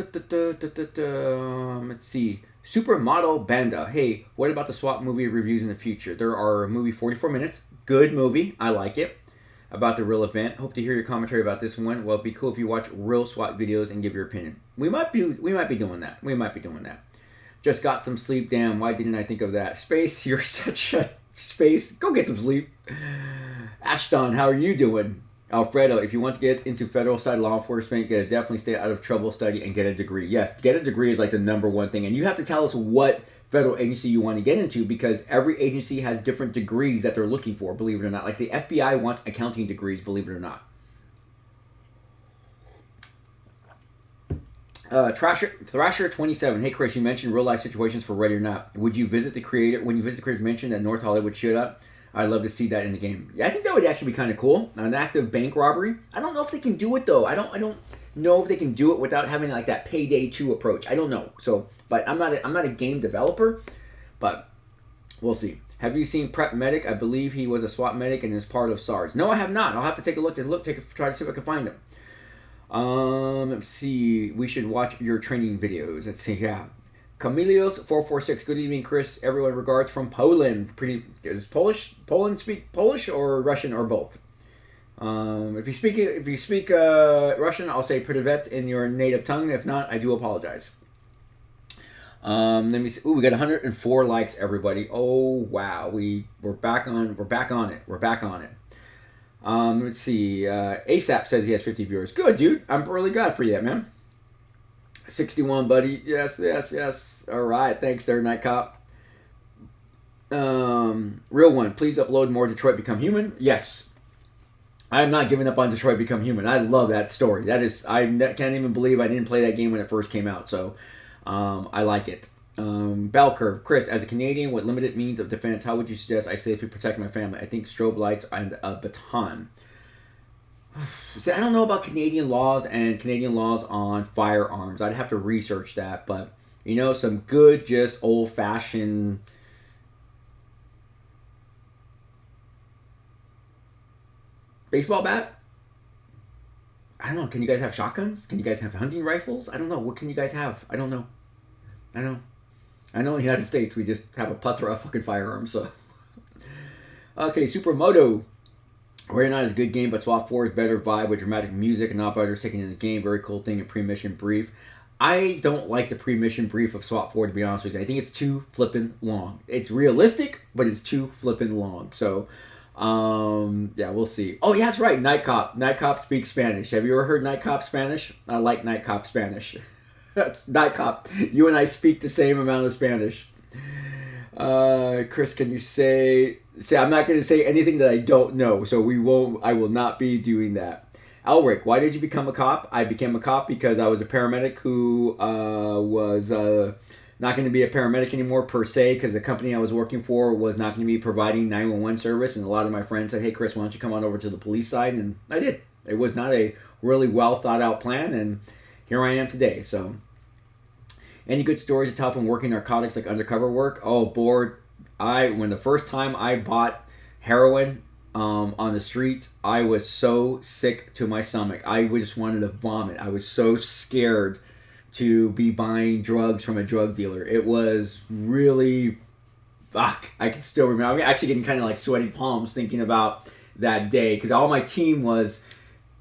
see. Supermodel Banda. Hey, what about the SWAT movie reviews in the future? There are a movie 44 minutes. Good movie. I like it. About the real event. Hope to hear your commentary about this one. Well, it'd be cool if you watch real SWAT videos and give your opinion. We might be doing that. Just got some sleep. Damn, why didn't I think of that? Space, you're such a space. Go get some sleep. Ashton, how are you doing? Alfredo, if you want to get into federal side law enforcement, you gotta definitely stay out of trouble, study, and get a degree. Yes, get a degree is like the number one thing. And you have to tell us what federal agency you want to get into, because every agency has different degrees that they're looking for, believe it or not. Like the FBI wants accounting degrees, believe it or not. Thrasher27. Hey Chris, you mentioned real life situations for Ready or Not. Would you visit the creator, when you visit the creator's mention that North Hollywood shit up? I'd love to see that in the game. Yeah, I think that would actually be kind of cool. An active bank robbery. I don't know if they can do it though. I don't know if they can do it without having like that Payday 2 approach. I don't know. So, but I'm not a game developer, but we'll see. Have you seen Prep Medic? I believe he was a SWAT medic and is part of SARS. No, I have not. I'll have to take a look. Try to see if I can find him. Let's see. We should watch your training videos. Let's see. Yeah. Camilios446. Good evening, Chris. Everyone regards from Poland. Does Poland speak Polish or Russian or both? If you speak Russian, I'll say privet in your native tongue. If not, I do apologize. Let me see. Ooh, we got 104 likes, everybody. Oh wow, we're back on it. Let's see. ASAP says he has 50 viewers. Good, dude. I'm really glad for you, man. 61, buddy. Yes. All right. Thanks there, Night Cop. Real one. Please upload more Detroit Become Human. Yes. I am not giving up on Detroit Become Human. I love that story. I can't even believe I didn't play that game when it first came out. So, I like it. Bell Curve. Chris, as a Canadian with limited means of defense, how would you suggest I safely protect my family? I think strobe lights and a baton. See, I don't know about Canadian laws and Canadian laws on firearms. I'd have to research that, but you know, some good, just old-fashioned baseball bat. I don't know. Can you guys have shotguns? Can you guys have hunting rifles? I don't know. What can you guys have? I don't know. I know in the United States we just have a plethora of fucking firearms. So, okay, Supermoto. We're not as good game, but SWAT 4 is better vibe with dramatic music and operators taking in the game. Very cool thing. A pre-mission brief. I don't like the pre-mission brief of SWAT 4, to be honest with you. I think it's too flippin' long. It's realistic, but it's too flippin' long. So, yeah, we'll see. Oh, yeah, that's right. Night Cop. Night Cop speaks Spanish. Have you ever heard Night Cop Spanish? I like Night Cop Spanish. That's Night Cop. You and I speak the same amount of Spanish. Chris, can you say See, I'm not going to say anything that I don't know, so I will not be doing that. Elric, why did you become a cop? I became a cop because I was a paramedic who was not going to be a paramedic anymore per se, because the company I was working for was not going to be providing 911 service, and a lot of my friends said, hey Chris, why don't you come on over to the police side? And I did. It was not a really well thought out plan, and here I am today. So, any good stories to tell from working narcotics like undercover work? Oh, bored. When the first time I bought heroin on the streets, I was so sick to my stomach. I just wanted to vomit. I was so scared to be buying drugs from a drug dealer. It was really, I can still remember. I'm actually getting kind of like sweaty palms thinking about that day, because all my team was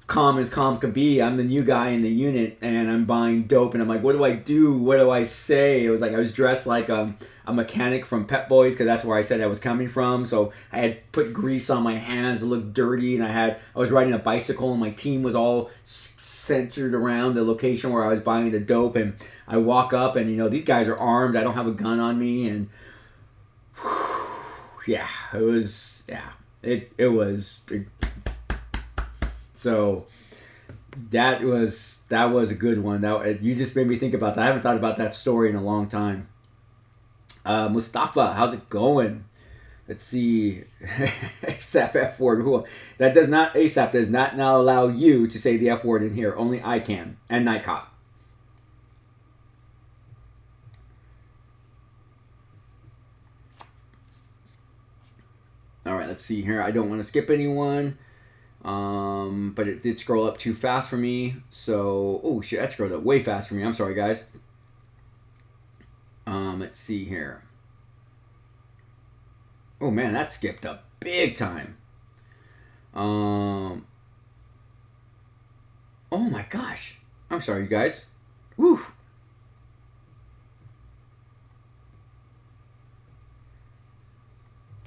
calm as calm could be. I'm the new guy in the unit, and I'm buying dope, and I'm like, what do I do? What do I say? It was like I was dressed like a mechanic from Pep Boys, because that's where I said I was coming from. So I had put grease on my hands to look dirty, and I was riding a bicycle, and my team was all centered around the location where I was buying the dope. And I walk up, and these guys are armed. I don't have a gun on me, and yeah, it was so that was a good one. You just made me think about that. I haven't thought about that story in a long time. Mustafa, how's it going? Let's see. ASAP F word. ASAP does not now allow you to say the F word in here. Only I can. And Night Cop. Alright, let's see here. I don't want to skip anyone. But it did scroll up too fast for me. So, oh shit, that scrolled up way fast for me. I'm sorry, guys. Let's see here. Oh man, that skipped up big time. Oh my gosh. I'm sorry, you guys. Woo.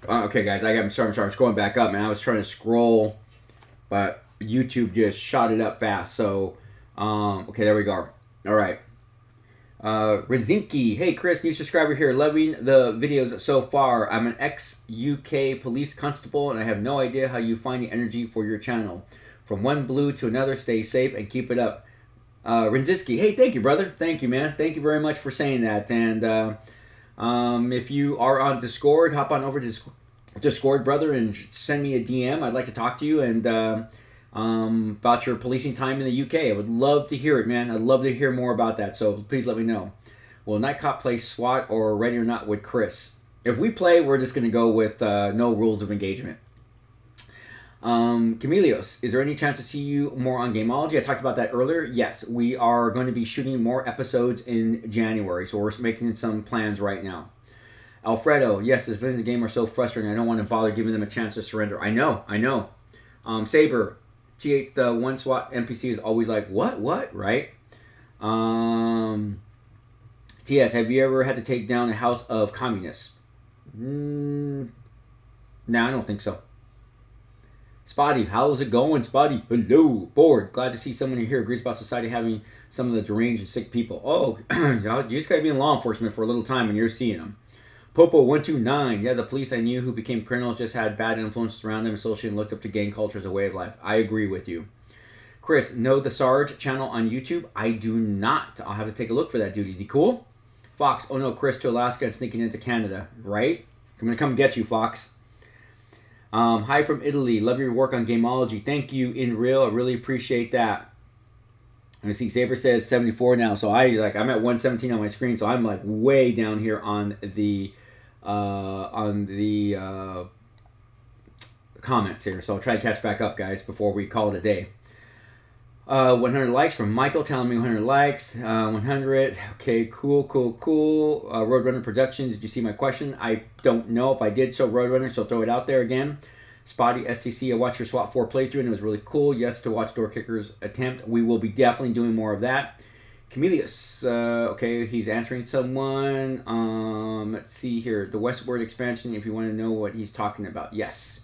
Okay, guys, I'm sorry. It's going back up, man. I was trying to scroll, but YouTube just shot it up fast. So, okay, there we go. All right. Rezinki, hey Chris, new subscriber here. Loving the videos so far. I'm an ex-UK police constable, and I have no idea how you find the energy for your channel. From one blue to another, stay safe and keep it up. Rezinski, hey, thank you, brother. Thank you, man. Thank you very much for saying that. And if you are on Discord, hop on over to Discord, brother, and send me a DM. I'd like to talk to you and about your policing time in the UK. I would love to hear it, man. I'd love to hear more about that, so please let me know. Will Night Cop play SWAT or Ready or Not with Chris? If we play, we're just going to go with no rules of engagement. Camelios, is there any chance to see you more on Gameology? I talked about that earlier. Yes, we are going to be shooting more episodes in January, so we're making some plans right now. Alfredo, yes, this video game are so frustrating. I don't want to bother giving them a chance to surrender. I know. Saber, TH, the one SWAT NPC is always like, what, right? TS, have you ever had to take down a house of communists? No, I don't think so. Spotty, how's it going, Spotty? Hello, bored. Glad to see someone here agrees about society having some of the deranged and sick people. Oh, you just gotta be in law enforcement for a little time and you're seeing them. Popo129, yeah, the police I knew who became criminals just had bad influences around them socially and looked up to gang culture as a way of life. I agree with you. Chris, know the Sarge channel on YouTube? I do not. I'll have to take a look for that, dude. Is he cool? Fox, oh no, Chris to Alaska and sneaking into Canada, right? I'm gonna come get you, Fox. Hi from Italy. Love your work on Gameology. Thank you, in real. I really appreciate that. Let me see. Saber says 74 now, so I'm at 117 on my screen, so I'm like way down here on the comments here. So I'll try to catch back up, guys, before we call it a day. 100 likes from Michael telling me 100 likes. 100. Okay, cool. Roadrunner Productions. Did you see my question? I don't know if I did so, Roadrunner, so throw it out there again. Spotty STC, I watched your SWAT 4 playthrough and it was really cool. Yes, to watch Door Kicker's attempt. We will be definitely doing more of that. Camelius, okay, he's answering someone. Let's see here. The Westward expansion, if you want to know what he's talking about. Yes.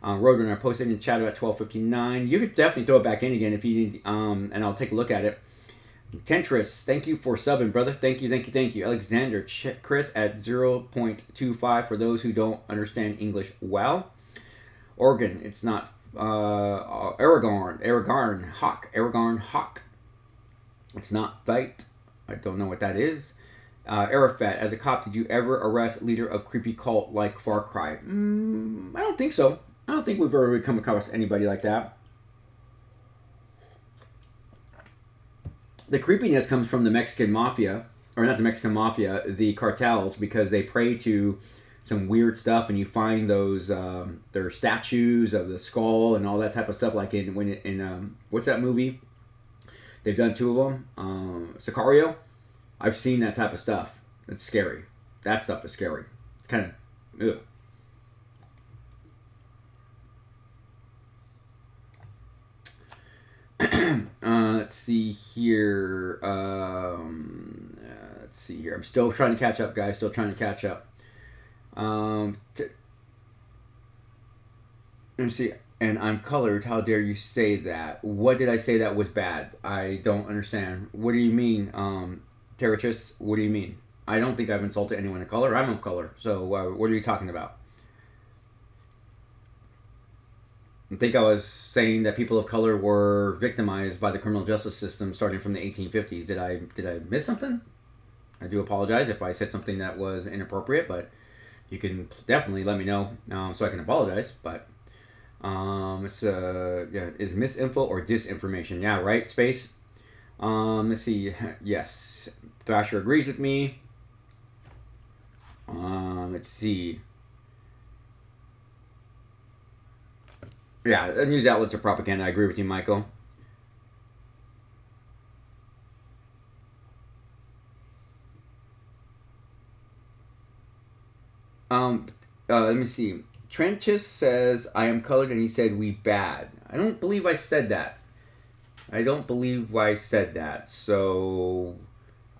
Roadrunner, I posted in the chat about 12:59. You could definitely throw it back in again if you need, and I'll take a look at it. Tentris, thank you for subbing, brother. Thank you, thank you, thank you. Alexander, Chris at 0.25 for those who don't understand English well. Oregon, it's not Aragorn, Hawk. It's not Fight. I don't know what that is. Arafat, as a cop, did you ever arrest leader of creepy cult like Far Cry? I don't think so. I don't think we've ever really come across anybody like that. The creepiness comes from the Mexican mafia, or not the Mexican mafia, the cartels, because they pray to some weird stuff, and you find those their statues of the skull and all that type of stuff. Like in what's that movie? They've done 2 of them. Sicario. I've seen that type of stuff. It's scary. That stuff is scary. It's kind of ugh. Let's see here. Let's see here. I'm still trying to catch up, guys. Still trying to catch up. Let me see. And I'm colored. How dare you say that? What did I say that was bad? I don't understand. What do you mean, Terrachus? What do you mean? I don't think I've insulted anyone of color. I'm of color. So what are you talking about? I think I was saying that people of color were victimized by the criminal justice system starting from the 1850s. Did I miss something? I do apologize if I said something that was inappropriate, but you can definitely let me know so I can apologize. But it's yeah, is misinfo or disinformation? Yeah, right. Space. Let's see. Yes, Thrasher agrees with me. Let's see. Yeah, news outlets are propaganda. I agree with you, Michael. Let me see. Trenchus says, I am colored, and he said, we bad. I don't believe I said that. I don't believe I said that. So,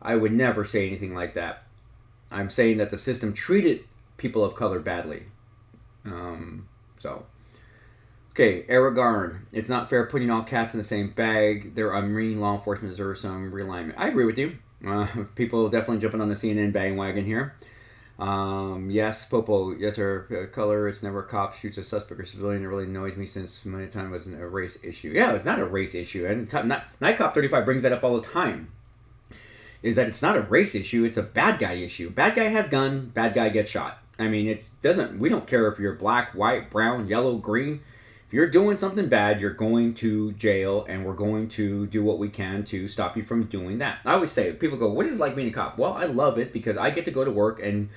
I would never say anything like that. I'm saying that the system treated people of color badly. So... Okay, Aragorn. It's not fair putting all cats in the same bag. There are Marine law enforcement deserves some realignment. I agree with you. People definitely jumping on the CNN bandwagon here. Yes, Popo. Yes, her color. It's never a cop shoots a suspect or civilian. It really annoys me since many times it wasn't a race issue. Yeah, it's not a race issue. And Night Cop 35 brings that up all the time. Is that it's not a race issue. It's a bad guy issue. Bad guy has gun. Bad guy gets shot. I mean, we don't care if you're black, white, brown, yellow, green. If you're doing something bad, you're going to jail, and we're going to do what we can to stop you from doing that. I always say, people go, what is it like being a cop? Well, I love it because I get to go to work and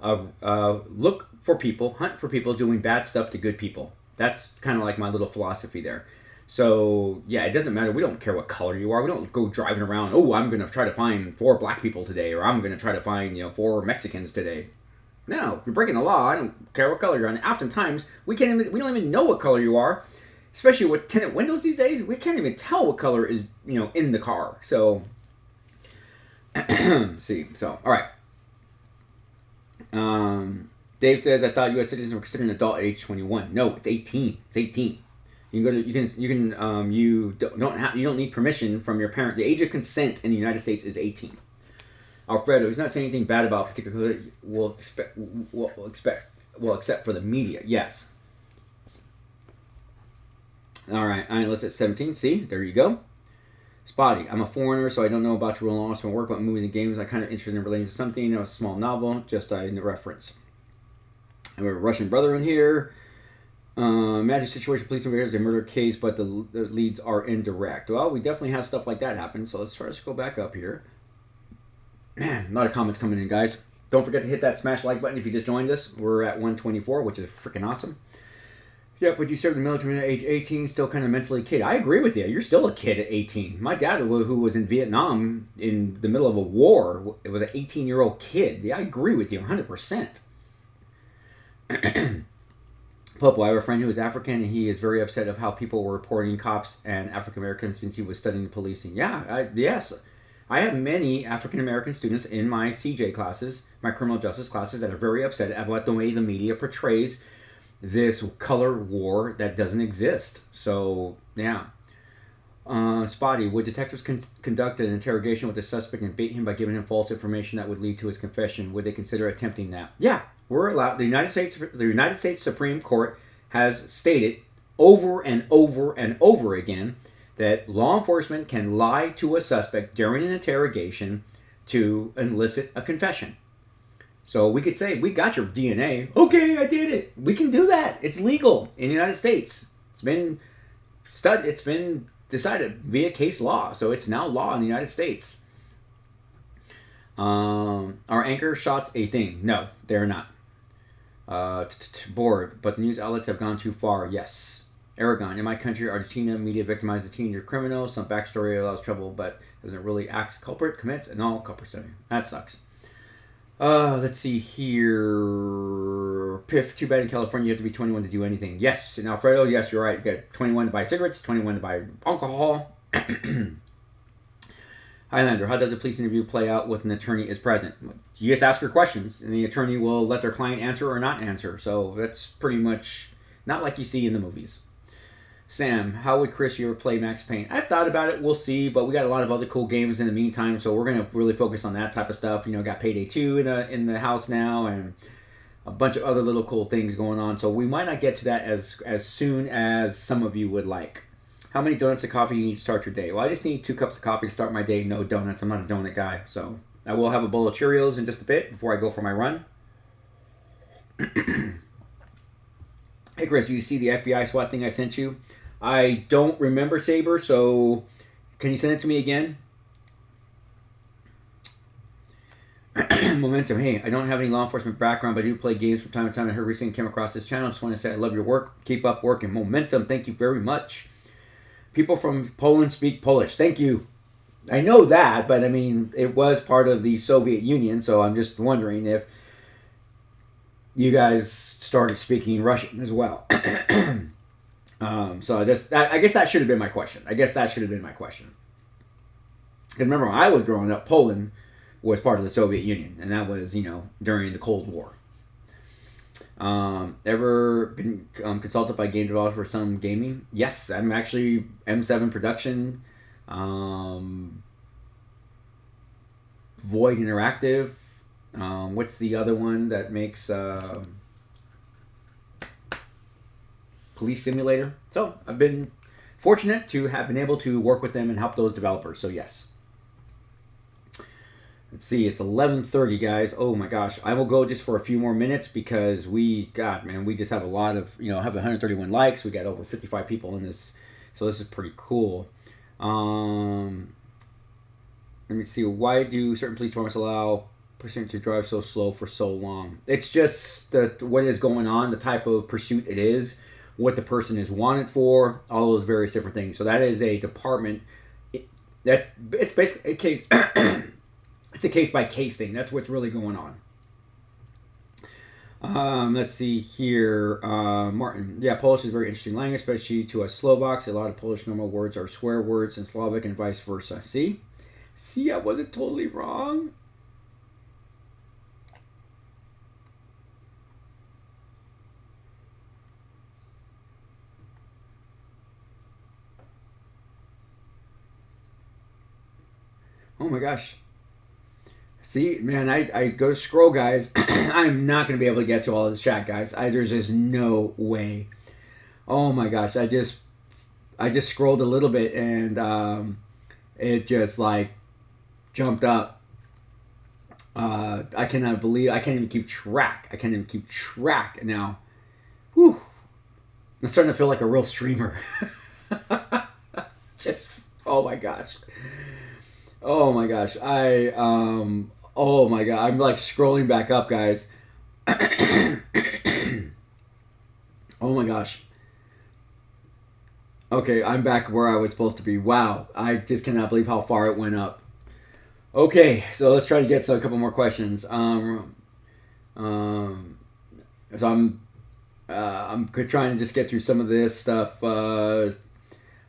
look for people, hunt for people doing bad stuff to good people. That's kind of like my little philosophy there. So, yeah, it doesn't matter. We don't care what color you are. We don't go driving around, oh, I'm going to try to find 4 black people today, or I'm going to try to find 4 Mexicans today. No, if you're breaking the law, I don't care what color you're on. Oftentimes, we don't even know what color you are, especially with tinted windows these days. We can't even tell what color is, in the car. So, see. So, all right. Dave says, I thought U.S. citizens were considered an adult at age 21. No, it's 18. It's 18. You don't need permission from your parent. The age of consent in the United States is 18. Alfredo, he's not saying anything bad about particular. We'll accept for the media. Yes. All right. I enlisted at 17. See, there you go. Spotty, I'm a foreigner, so I don't know about your laws from work, but movies and games. I'm kind of interested in relating to something. A small novel, just in the reference. And we have a Russian brother in here. Imagine situation, police investigators, a murder case, but the leads are indirect. Well, we definitely have stuff like that happen. So let's try to scroll back up here. Man, a lot of comments coming in, guys. Don't forget to hit that smash like button if you just joined us. We're at 124, which is freaking awesome. Yep, but you served in the military at age 18, still kind of mentally a kid. I agree with you. You're still a kid at 18. My dad, who was in Vietnam in the middle of a war, it was an 18-year-old kid. Yeah, I agree with you 100%. Popo, I have a friend who is African, and he is very upset of how people were reporting cops and African Americans since he was studying policing. Yeah, yes. I have many African-American students in my CJ classes, my criminal justice classes, that are very upset about the way the media portrays this color war that doesn't exist. So, yeah. Spotty, would detectives conduct an interrogation with the suspect and bait him by giving him false information that would lead to his confession? Would they consider attempting that? Yeah, we're allowed. The United States Supreme Court has stated over and over and over again that law enforcement can lie to a suspect during an interrogation to elicit a confession. So we could say, we got your DNA. Okay, I did it. We can do that. It's legal in the United States. It's been decided via case law. So it's now law in the United States. Are anchor shots a thing? No, they're not. Bored, but the news outlets have gone too far. Yes. Aragon, in my country, Argentina, media victimizes teenager criminals. Some backstory allows trouble, but doesn't really act culprit, commits, and all culprits. That sucks. Let's see here. Piff, too bad in California you have to be 21 to do anything. Yes, and Alfredo, yes, you're right. You got 21 to buy cigarettes, 21 to buy alcohol. Highlander, how does a police interview play out with an attorney is present? You just ask your questions, and the attorney will let their client answer or not answer. So that's pretty much not like you see in the movies. Sam, how would Chris, you ever play Max Payne? I've thought about it. We'll see, but we got a lot of other cool games in the meantime, so we're going to really focus on that type of stuff. You know, got Payday 2 in the house now, and a bunch of other little cool things going on. So we might not get to that as soon as some of you would like. How many donuts of coffee do you need to start your day? Well, I just need 2 cups of coffee to start my day. No donuts. I'm not a donut guy. So I will have a bowl of Cheerios in just a bit before I go for my run. Hey, Chris, do you see the FBI SWAT thing I sent you? I don't remember, Saber, so can you send it to me again? Momentum, hey, I don't have any law enforcement background, but I do play games from time to time. I heard recently came across this channel. I just want to say I love your work. Keep up working. Momentum, thank you very much. People from Poland speak Polish. Thank you. I know that, but I mean, it was part of the Soviet Union, so I'm just wondering if you guys started speaking Russian as well. So I guess that should have been my question. Because remember, when I was growing up, Poland was part of the Soviet Union, and that was, during the Cold War. Ever been consulted by game developers for some gaming? Yes, I'm actually M7 Production, Void Interactive. What's the other one that makes Police Simulator? So I've been fortunate to have been able to work with them and help those developers. So yes. Let's see, it's 11:30, guys. Oh my gosh, I will go just for a few more minutes because we just have a lot of, have 131 likes. We got over 55 people in this, so this is pretty cool. Let me see. Why do certain police departments allow person to drive so slow for so long? It's just what is going on, the type of pursuit it is, what the person is wanted for, all those various different things. So that is a department it's basically a case. It's a case-by-case thing. That's what's really going on. Let's see here. Martin. Yeah, Polish is a very interesting language, especially to us Slovaks. A lot of Polish normal words are swear words in Slavic and vice versa. See, I wasn't totally wrong. Oh my gosh. See, man, I go to scroll, guys. I'm not going to be able to get to all of this chat, guys. There's just no way. Oh my gosh, I just scrolled a little bit and it just like jumped up. I cannot believe, I can't even keep track. Now. Whew. I'm starting to feel like a real streamer. Oh my gosh. Oh my gosh. Oh my god. I'm like scrolling back up, guys. Oh my gosh. Okay, I'm back where I was supposed to be. Wow. I just cannot believe how far it went up. Okay, so let's try to get to a couple more questions. So I'm trying to just get through some of this stuff.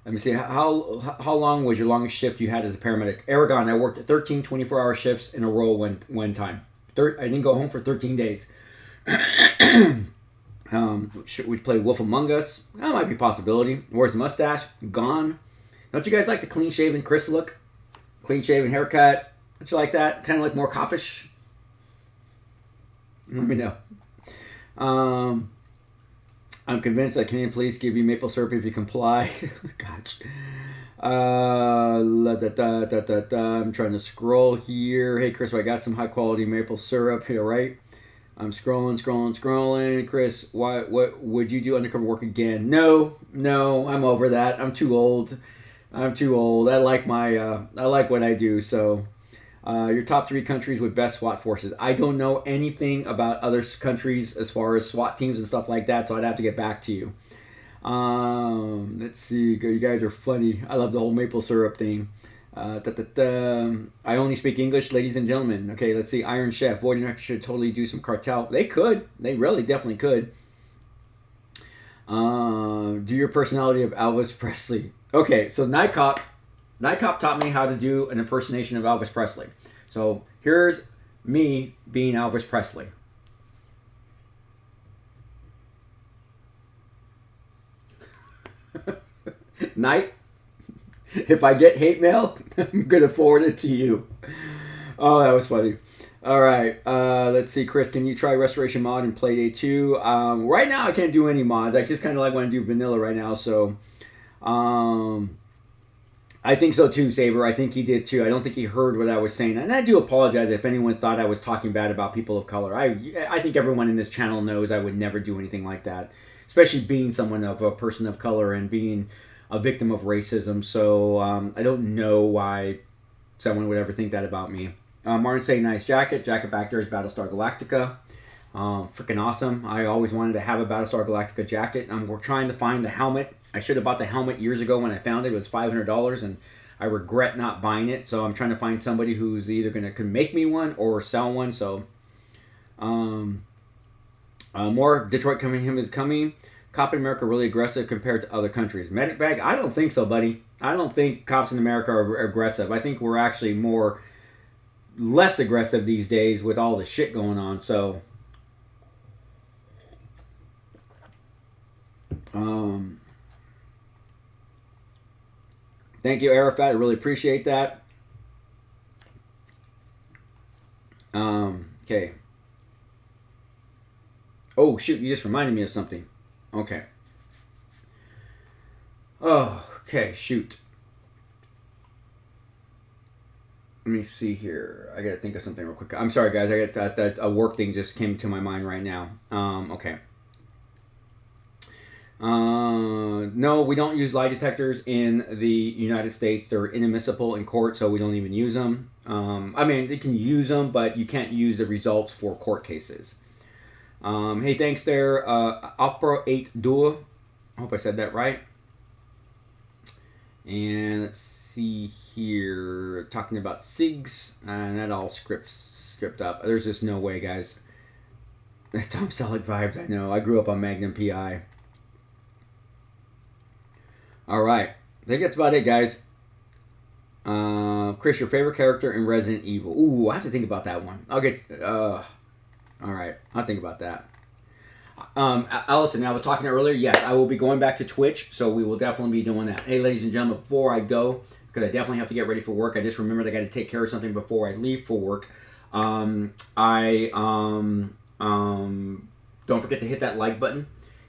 Let me see, how long was your longest shift you had as a paramedic? Aragon, I worked 13 24-hour shifts in a row one time. I didn't go home for 13 days. Should we play Wolf Among Us? That might be a possibility. Where's the mustache? Gone. Don't you guys like the clean-shaven Chris look? Clean-shaven haircut. Don't you like that? Kind of like more coppish? Let me know. I'm convinced that Canadian police give you maple syrup if you comply. Gosh. I'm trying to scroll here. Hey, Chris, I got some high-quality maple syrup here, right? I'm scrolling. Chris, what would you do undercover work again? No, I'm over that. I'm too old. I like I like what I do. So, your top 3 countries with best SWAT forces. I don't know anything about other countries as far as SWAT teams and stuff like that, so I'd have to get back to you. Let's see. You guys are funny. I love the whole maple syrup thing. I only speak English, ladies and gentlemen. Okay, let's see. Iron Chef. Void and should totally do some cartel. They could. They really definitely could. Do your personality of Elvis Presley. Okay, so Night Cop taught me how to do an impersonation of Elvis Presley. So here's me being Elvis Presley. Night, if I get hate mail, I'm going to forward it to you. Oh, that was funny. All right, let's see. Chris, can you try Restoration Mod in Playday 2? Right now, I can't do any mods. I just kind of like want to do vanilla right now. So, I think so too, Saber. I think he did too. I don't think he heard what I was saying. And I do apologize if anyone thought I was talking bad about people of color. I think everyone in this channel knows I would never do anything like that. Especially being someone of a person of color and being a victim of racism. So I don't know why someone would ever think that about me. Martin saying nice jacket. Jacket back there is Battlestar Galactica. Freaking awesome. I always wanted to have a Battlestar Galactica jacket. We're trying to find the helmet. I should have bought the helmet years ago when I found it. It was $500 and I regret not buying it. So I'm trying to find somebody who's either can make me one or sell one. So more Detroit coming him is coming. Cop in America really aggressive compared to other countries. Medic bag? I don't think so, buddy. I don't think cops in America are aggressive. I think we're actually less aggressive these days with all the shit going on. So thank you, Arafat. I really appreciate that. Okay. Oh, shoot. You just reminded me of something. Okay. Oh, okay. Shoot. Let me see here. I got to think of something real quick. I'm sorry, guys. That a work thing just came to my mind right now. Okay. No, we don't use lie detectors in the United States. They're inadmissible in court, so we don't even use them. I mean, you can use them, but you can't use the results for court cases. Hey, thanks there, Opera 8 Duo. I hope I said that right. And let's see here, talking about SIGs, and that all script up. There's just no way, guys. Tom Selleck vibes, I know. I grew up on Magnum PI. All right, I think that's about it, guys. Chris, your favorite character in Resident Evil? Ooh, I have to think about that one. I'll get. All right, I'll think about that. Allison, I was talking earlier. Yes, I will be going back to Twitch, so we will definitely be doing that. Hey, ladies and gentlemen, before I go, because I definitely have to get ready for work. I just remembered I got to take care of something before I leave for work. Don't forget to hit that like button.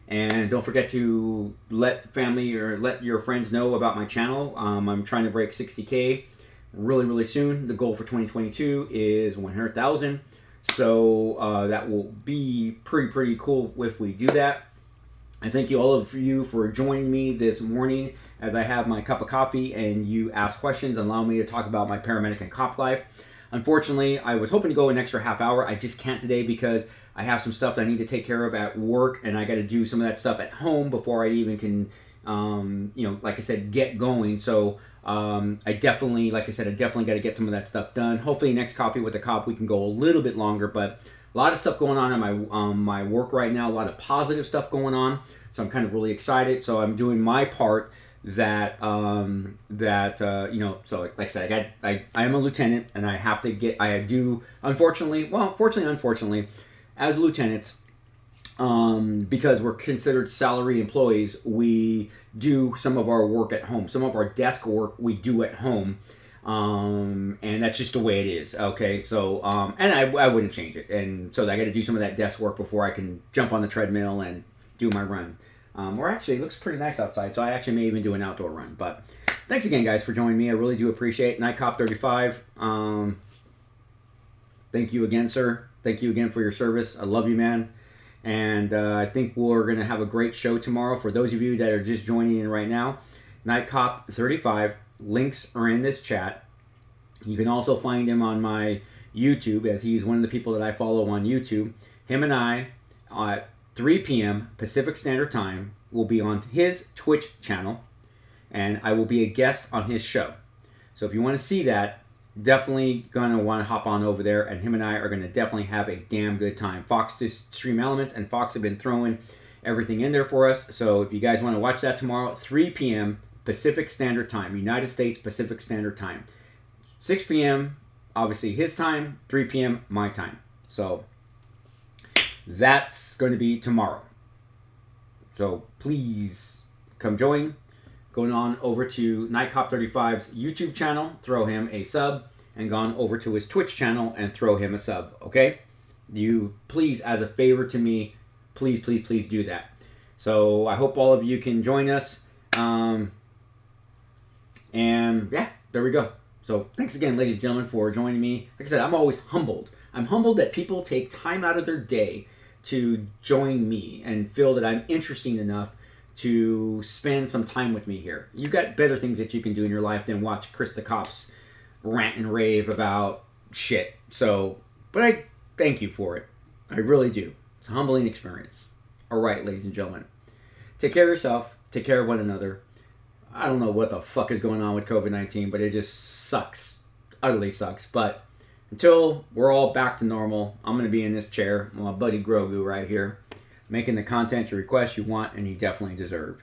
And don't forget to let family or let your friends know about my channel. I'm trying to break 60K really, really soon. The goal for 2022 is 100,000. So that will be pretty cool if we do that. I thank you all of you for joining me this morning as I have my cup of coffee and you ask questions and allow me to talk about my paramedic and cop life. Unfortunately, I was hoping to go an extra half hour. I just can't today because I have some stuff that I need to take care of at work, and I got to do some of that stuff at home before I even can, like I said, get going. So I definitely got to get some of that stuff done. Hopefully, next Coffee with the Cop, we can go a little bit longer, but a lot of stuff going on in my work right now, a lot of positive stuff going on. So I'm kind of really excited. So I'm doing my part. So like I said, I am a lieutenant, and I have to get. Unfortunately, as lieutenants, because we're considered salary employees, we do some of our work at home. Some of our desk work we do at home. And that's just the way it is. Okay, so and I wouldn't change it. And so I got to do some of that desk work before I can jump on the treadmill and do my run. Or actually, it looks pretty nice outside, so I actually may even do an outdoor run. But thanks again, guys, for joining me. I really do appreciate it. NightCop35. Thank you again, sir. Thank you again for your service. I love you, man. And I think we're going to have a great show tomorrow. For those of you that are just joining in right now, NightCop35, links are in this chat. You can also find him on my YouTube, as he's one of the people that I follow on YouTube. Him and I, at 3 p.m. Pacific Standard Time, will be on his Twitch channel, and I will be a guest on his show. So if you want to see that, definitely going to want to hop on over there, and him and I are going to definitely have a damn good time. Fox does Stream Elements, and Fox have been throwing everything in there for us. So if you guys want to watch that tomorrow, 3 p.m. Pacific Standard Time, United States Pacific Standard Time. 6 p.m., obviously his time, 3 p.m. my time. So that's going to be tomorrow. So please come join. Going on over to NightCop35's YouTube channel, throw him a sub, and gone over to his Twitch channel and throw him a sub, okay? You, please, as a favor to me, please, please, please do that. So I hope all of you can join us. And yeah, there we go. So thanks again, ladies and gentlemen, for joining me. Like I said, I'm always humbled. I'm humbled that people take time out of their day to join me and feel that I'm interesting enough to spend some time with me here. You've got better things that you can do in your life than watch Chris the Cops rant and rave about shit. So, but I thank you for it. I really do. It's a humbling experience. All right, ladies and gentlemen. Take care of yourself. Take care of one another. I don't know what the fuck is going on with COVID-19, but it just sucks. Utterly sucks. But until we're all back to normal, I'm going to be in this chair with my buddy Grogu right here, making the content you request, you want, and you definitely deserve.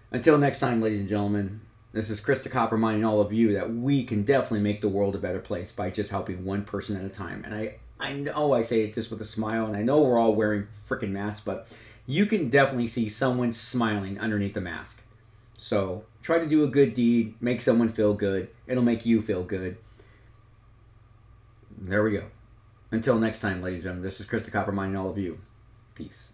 Until next time, ladies and gentlemen, this is Chris the Cop reminding all of you that we can definitely make the world a better place by just helping one person at a time. And I know I say it just with a smile, and I know we're all wearing freaking masks, but you can definitely see someone smiling underneath the mask. So try to do a good deed, make someone feel good. It'll make you feel good. There we go. Until next time, ladies and gentlemen, this is Chris the Cop reminding all of you. Peace.